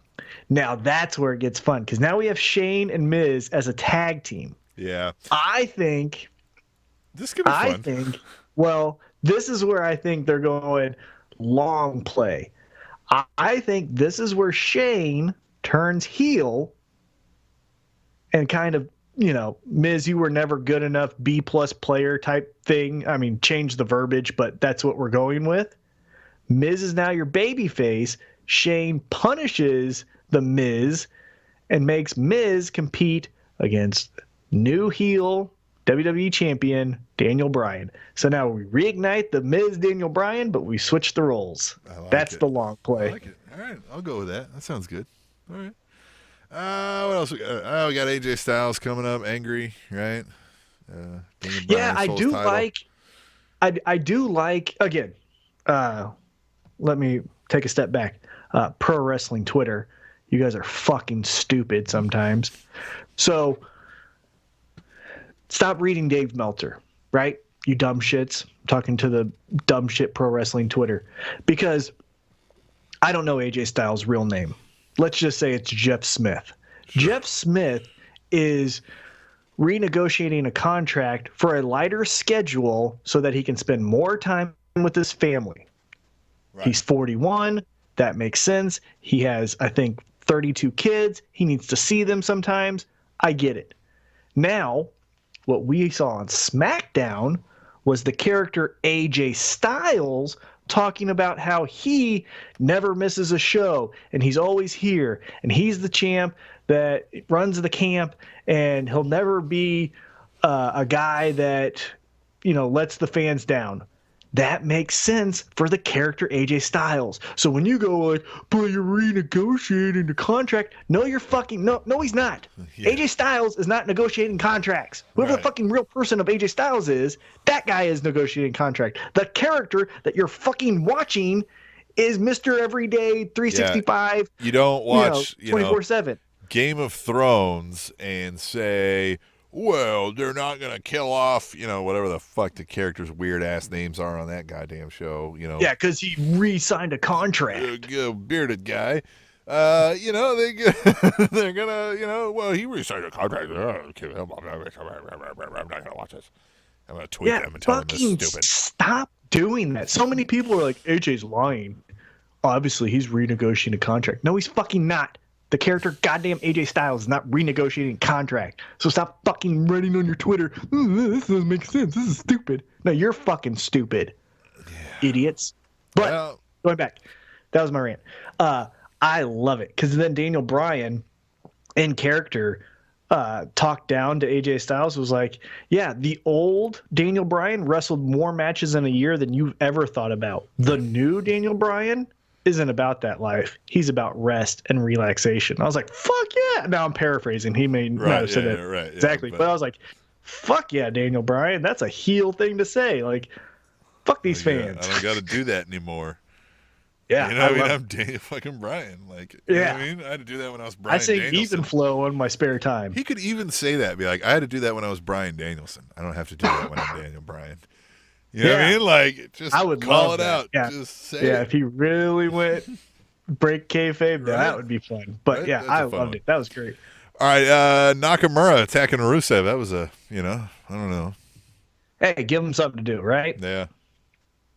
Now that's where it gets fun because now we have Shane and Miz as a tag team. Yeah. I think this could be fun. Well, this is where I think they're going long play. I think this is where Shane turns heel and kind of, Miz, you were never good enough, B+ player type thing. I mean, change the verbiage, but that's what we're going with. Miz is now your babyface. Shane punishes the Miz and makes Miz compete against new heel WWE champion Daniel Bryan. So now we reignite the Miz Daniel Bryan, but we switch the roles. That's the long play. I like it. All right, I'll go with that. That sounds good. All right. What else we got? We got AJ Styles coming up, angry, right? Yeah, I do like. I do like. Again, let me take a step back. Pro wrestling Twitter, you guys are fucking stupid sometimes. So stop reading Dave Meltzer, right? You dumb shits. I'm talking to the dumb shit pro wrestling Twitter because I don't know AJ Styles' real name. Let's just say it's Jeff Smith. Sure. Jeff Smith is renegotiating a contract for a lighter schedule so that he can spend more time with his family. Right. He's 41. That makes sense. He has, I think, 32 kids. He needs to see them sometimes. I get it. Now, what we saw on SmackDown was the character AJ Styles talking about how he never misses a show and he's always here and he's the champ that runs the camp and he'll never be a guy that lets the fans down. That makes sense for the character AJ Styles. So when you go like, but you're renegotiating the contract, no, you're fucking no, he's not. Yeah. AJ Styles is not negotiating contracts. Whoever the fucking real person of AJ Styles is, that guy is negotiating contract. The character that you're fucking watching is Mr. Everyday 365. Yeah. You don't watch 24/7 Game of Thrones and say, well, they're not going to kill off, whatever the fuck the character's weird-ass names are on that goddamn show, Yeah, because he re-signed a contract. Bearded guy. They're going to, well, he re-signed a contract. I'm not going to watch this. I'm going to tweet them and tell them this is stupid. Stop doing that. So many people are like, AJ's lying. Obviously, he's renegotiating a contract. No, he's fucking not. The character goddamn AJ Styles is not renegotiating contract. So stop fucking writing on your Twitter, this doesn't make sense. This is stupid. No, you're fucking stupid. Yeah. Idiots. But going back, that was my rant. I love it because then Daniel Bryan in character talked down to AJ Styles, was like, yeah, the old Daniel Bryan wrestled more matches in a year than you've ever thought about. The new Daniel Bryan isn't about that life. He's about rest and relaxation. I was like, fuck yeah. Now I'm paraphrasing. He may not have said that exactly. But I was like, fuck yeah, Daniel Bryan. That's a heel thing to say. Like, fuck these fans. I don't got to do that anymore. Yeah. I'm Daniel fucking Bryan. Like, you know what I mean? I had to do that when I was Bryan Danielson. I sing even flow on my spare time. He could even say that. Be like, I had to do that when I was Bryan Danielson. I don't have to do that when I'm Daniel Bryan. You know what I mean? Like, just I would call it out. Yeah. Just say it. If he really went break kayfabe, that would be fun. But I loved it. That was great. All right, Nakamura attacking Rusev. That was I don't know. Hey, give him something to do, right? Yeah.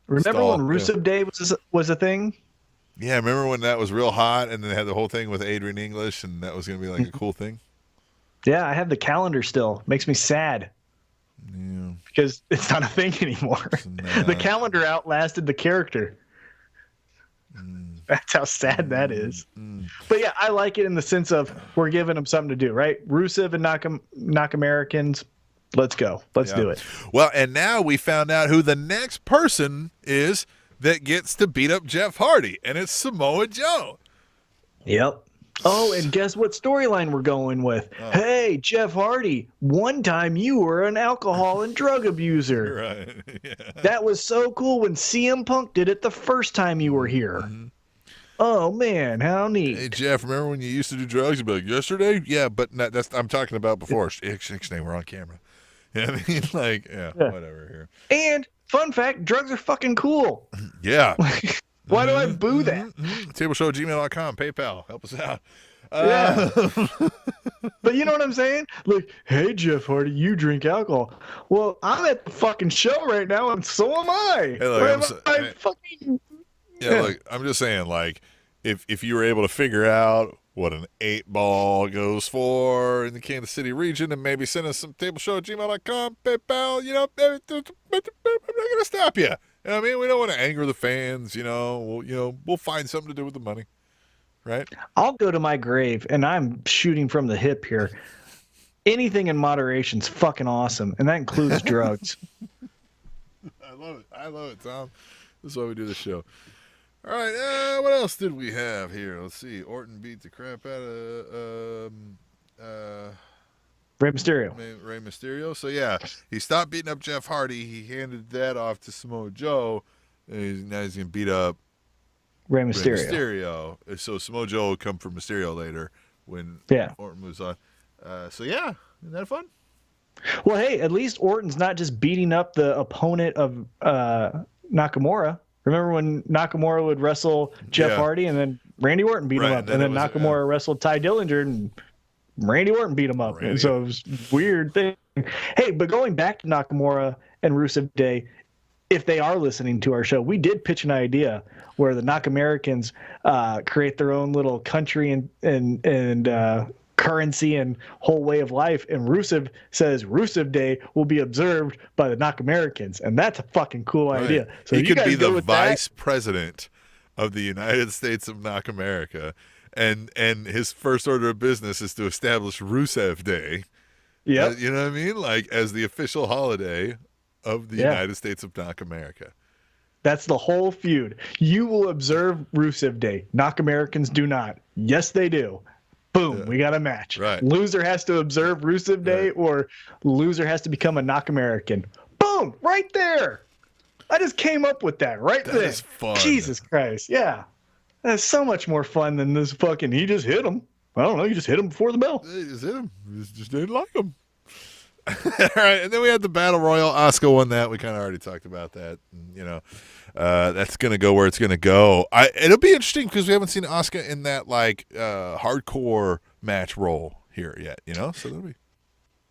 Remember when Rusev Day was a thing? Yeah, remember when that was real hot and then they had the whole thing with Adrian English and that was going to be like a cool thing? Yeah, I have the calendar still. Makes me sad. Yeah. Because it's not a thing anymore. The calendar outlasted the character. That's how sad that is. But yeah, I like it in the sense of we're giving them something to do, right? Rusev and knock Americans. Let's go. Let's do it. Well, and now we found out who the next person is that gets to beat up Jeff Hardy, and it's Samoa Joe. Yep. Oh, and guess what storyline we're going with? Oh. Hey, Jeff Hardy, one time you were an alcohol and drug abuser. Right. Yeah. That was so cool when CM Punk did it the first time you were here. Mm-hmm. Oh, man, how neat. Hey, Jeff, remember when you used to do drugs? You'd be like, yesterday? Yeah, but I'm talking about before. Ixnay, we're on camera. You know what I mean? Like, yeah, whatever here. And, fun fact, drugs are fucking cool. Yeah. Why do I boo that? Tableshow@gmail.com, PayPal, help us out. Yeah. But you know what I'm saying? Like, hey, Jeff Hardy, you drink alcohol. Well, I'm at the fucking show right now, and so am I. Hey, look, I'm just saying, like, if you were able to figure out what an 8-ball goes for in the Kansas City region and maybe send us some tableshow@gmail.com, PayPal, you know, I'm not going to stop you. You know what I mean? We don't want to anger the fans, you know. We'll find something to do with the money, right? I'll go to my grave, and I'm shooting from the hip here. Anything in moderation's fucking awesome, and that includes drugs. I love it, Tom. This is why we do this show. All right, what else did we have here? Let's see. Orton beat the crap out of Rey Mysterio. Rey Mysterio. So, yeah, he stopped beating up Jeff Hardy. He handed that off to Samoa Joe. And now he's going to beat up Rey Mysterio. So Samoa Joe will come for Mysterio later when Orton moves on. So, yeah, isn't that fun? Well, hey, at least Orton's not just beating up the opponent of Nakamura. Remember when Nakamura would wrestle Jeff Hardy and then Randy Orton beat him up? And then Nakamura wrestled Ty Dillinger and Randy Orton beat him up. And so it was a weird thing. Hey, but going back to Nakamura and Rusev Day, if they are listening to our show, we did pitch an idea where the Nakamericans create their own little country and currency and whole way of life, and Rusev says Rusev Day will be observed by the Nakamericans, and that's a fucking cool idea. So he could be the vice president of the United States of Nakamerica, and his first order of business is to establish Rusev Day. Yeah, you know what I mean, like as the official holiday of the United States of Nakamerica. That's the whole feud. You will observe Rusev Day. Nakamericans do not. Yes, they do. Boom, we got a match. Right. Loser has to observe Rusev Day, or loser has to become a Nakamerican. Boom, right there. I just came up with that right there. That is fun. Jesus Christ, yeah. That's so much more fun than this fucking, he just hit him. I don't know, you just hit him before the bell. He just hit him. He just didn't like him. All right, and then we had the Battle Royal. Asuka won that. We kind of already talked about that. And, you know, that's going to go where it's going to go. It'll be interesting because we haven't seen Asuka in that, like, hardcore match role here yet, you know? So that'll be...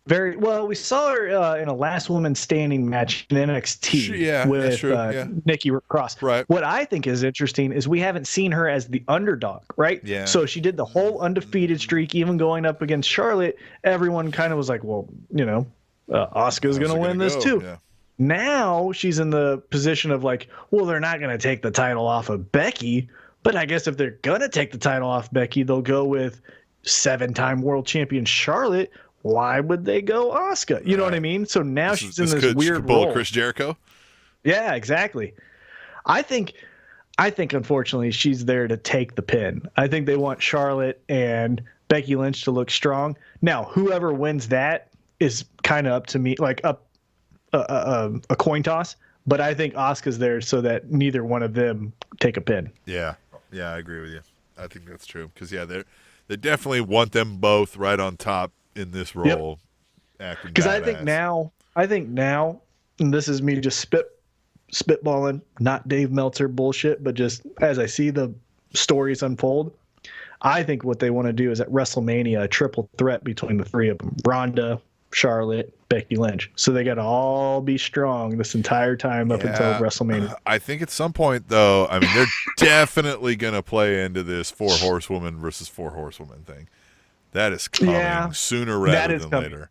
Very well. We saw her in a last woman standing match in NXT with Nikki Cross. Right. What I think is interesting is we haven't seen her as the underdog, right? Yeah. So she did the whole undefeated streak, even going up against Charlotte. Everyone kind of was like, well, you know, Asuka's going to win this too. Yeah. Now she's in the position of like, well, they're not going to take the title off of Becky, but I guess if they're going to take the title off Becky, they'll go with 7-time world champion Charlotte. Why would they go Asuka? You know what I mean? So now she's in this weird role. Chris Jericho? Yeah, exactly. I think unfortunately she's there to take the pin. I think they want Charlotte and Becky Lynch to look strong. Now, whoever wins that is kind of up to me, like a coin toss. But I think Asuka's there so that neither one of them take a pin. Yeah, I agree with you. I think that's true because they definitely want them both right on top in this role, acting because I think now, and this is me just spitballing, not Dave Meltzer bullshit, but just as I see the stories unfold, I think what they want to do is at WrestleMania a triple threat between the three of them: Ronda, Charlotte, Becky Lynch. So they got to all be strong this entire time up until WrestleMania. I think at some point, though, I mean, they're definitely going to play into this 4 horsewoman versus 4 horsewoman thing. That is coming sooner rather than later.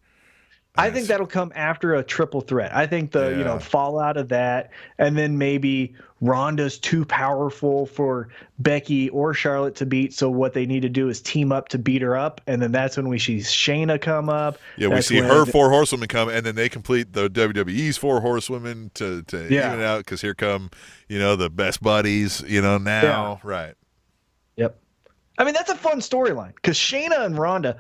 I think that'll come after a triple threat. I think the fallout of that, and then maybe Ronda's too powerful for Becky or Charlotte to beat. So what they need to do is team up to beat her up, and then that's when we see Shayna come up. Yeah, we see her 4 horsewomen come, and then they complete the WWE's 4 horsewomen to even it out because here come the best buddies. Now, right? Yep. I mean, that's a fun storyline because Shayna and Ronda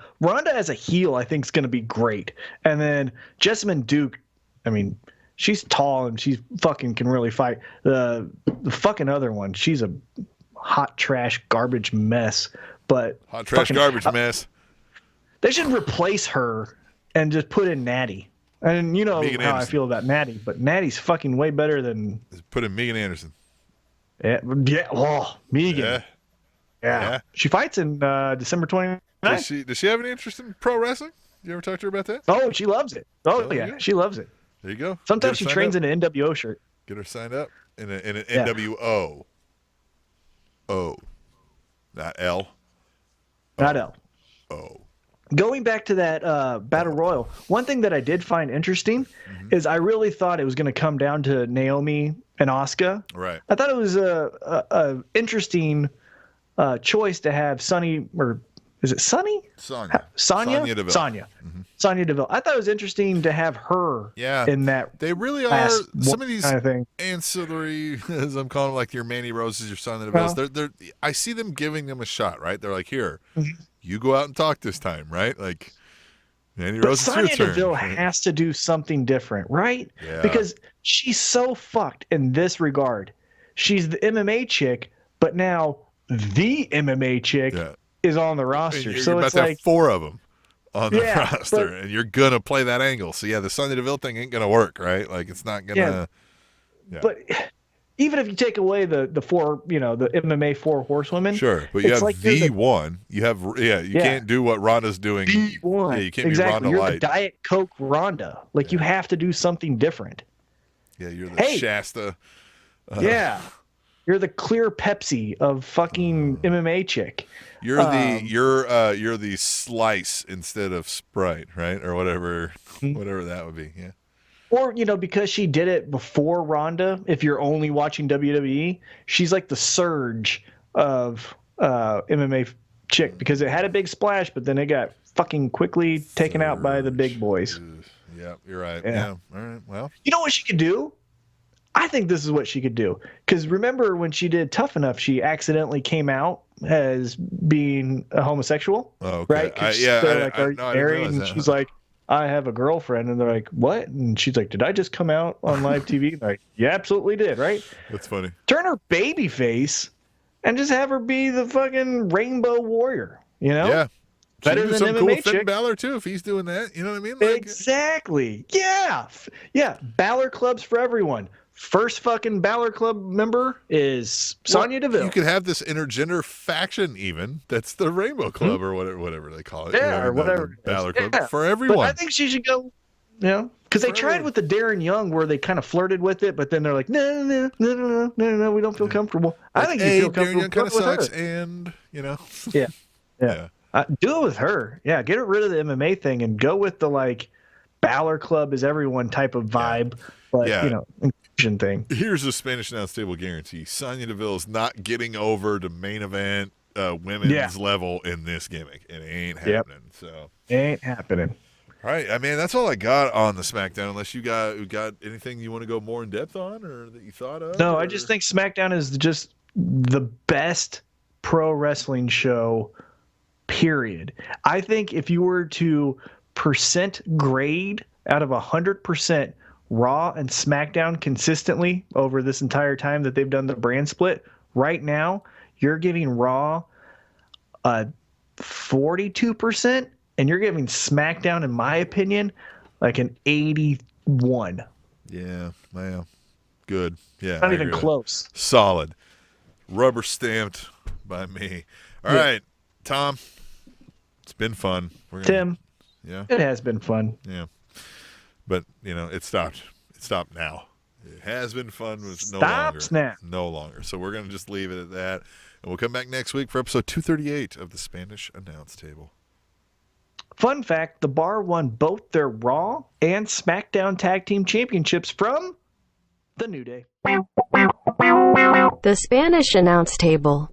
as a heel, I think, is going to be great. And then Jessamine Duke, I mean, she's tall and she's fucking can really fight. The fucking other one, she's a hot trash garbage mess. But hot trash garbage mess. They should replace her and just put in Natty. And you know Megan how Anderson. I feel about Natty, but Natty's fucking way better than. Put in Megan Anderson. Yeah. Oh, Megan. Yeah. She fights in December 29th. Does she have any interest in pro wrestling? You ever talk to her about that? Oh, she loves it. Oh, yeah. She loves it. There you go. Sometimes she trains in an NWO shirt. Get her signed up in an NWO. O. Not L. Not L. O. Going back to that Battle Royal, one thing that I did find interesting is I really thought it was going to come down to Naomi and Asuka. Right. I thought it was a interesting choice to have Sonny, or is it Sonny? Sonya. Sonya Deville. Sonya. Sonya Deville. I thought it was interesting to have her in that. They really are. Some of these kind of thing. ancillary, as I'm calling them, like your Manny Roses, your Sonya Devilles, I see them giving them a shot, right? They're like, here, you go out and talk this time, right? Like, Manny Rose, it's your Sonya turn. Deville has to do something different, right? Yeah. Because she's so fucked in this regard. She's the MMA chick, but now the MMA chick is on the roster. You're so about it's to like have 4 of them on the roster, and you're going to play that angle. So, the Sonya Deville thing ain't going to work, right? Like, it's not going to. Yeah. But even if you take away the 4, the MMA 4 horsewomen. Sure, but you have like the one. You have, you can't do what Ronda's doing. The one. Yeah, you can't exactly. be Ronda You're Light. the Diet Coke Ronda. Like, you have to do something different. Yeah, you're the Shasta. You're the clear Pepsi of fucking MMA chick. You're the slice instead of Sprite, right? Or whatever that would be. Yeah. Or, because she did it before Ronda, if you're only watching WWE, she's like the Surge of MMA chick because it had a big splash, but then it got fucking quickly taken out by the big boys. Yeah, you're right. Yeah. All right. Well, you know what she could do? I think this is what she could do. Because remember when she did Tough Enough, she accidentally came out as being a homosexual. Oh, okay. Right? Are you married? And she's like, I have a girlfriend. And they're like, what? And she's like, did I just come out on live TV? And they're like, you absolutely did, right? That's funny. Turn her baby face and just have her be the fucking Rainbow Warrior, Yeah. Better than some MMA cool chick. Finn Balor too, if he's doing that. You know what I mean? Like, exactly. Yeah. Balor clubs for everyone. First fucking Balor Club member is Sonya Deville. You could have this intergender faction even. That's the Rainbow Club or whatever they call it. Yeah, or whatever. The Balor Club for everyone. But I think she should go, because they tried with the Darren Young where they kind of flirted with it, but then they're like, no, we don't feel comfortable. Like, I think you feel comfortable. Darren Young kind of sucks, her. and Yeah. Do it with her. Yeah, get rid of the MMA thing and go with the like Balor Club is everyone type of vibe, but inclusion thing. Here's the Spanish Announce Table guarantee: Sonya Deville is not getting over to main event women's level in this gimmick. It ain't happening. So ain't happening. All right, I mean that's all I got on the SmackDown. Unless you got anything you want to go more in depth on, or that you thought of. No, I just think SmackDown is just the best pro wrestling show. Period. I think if you were to percent grade out of 100% Raw and SmackDown consistently over this entire time that they've done the brand split, right now you're giving Raw a 42%, and you're giving SmackDown, in my opinion, like an 81. Yeah, well, good. Yeah, not even close. Solid, rubber stamped by me. All right, Tom. It's been fun. Tim. Yeah. It has been fun. Yeah. But, it stopped. It stopped now. It has been fun. It's no longer. So we're going to just leave it at that. And we'll come back next week for episode 238 of the Spanish Announce Table. Fun fact, the Bar won both their Raw and SmackDown Tag Team Championships from The New Day. The Spanish Announce Table.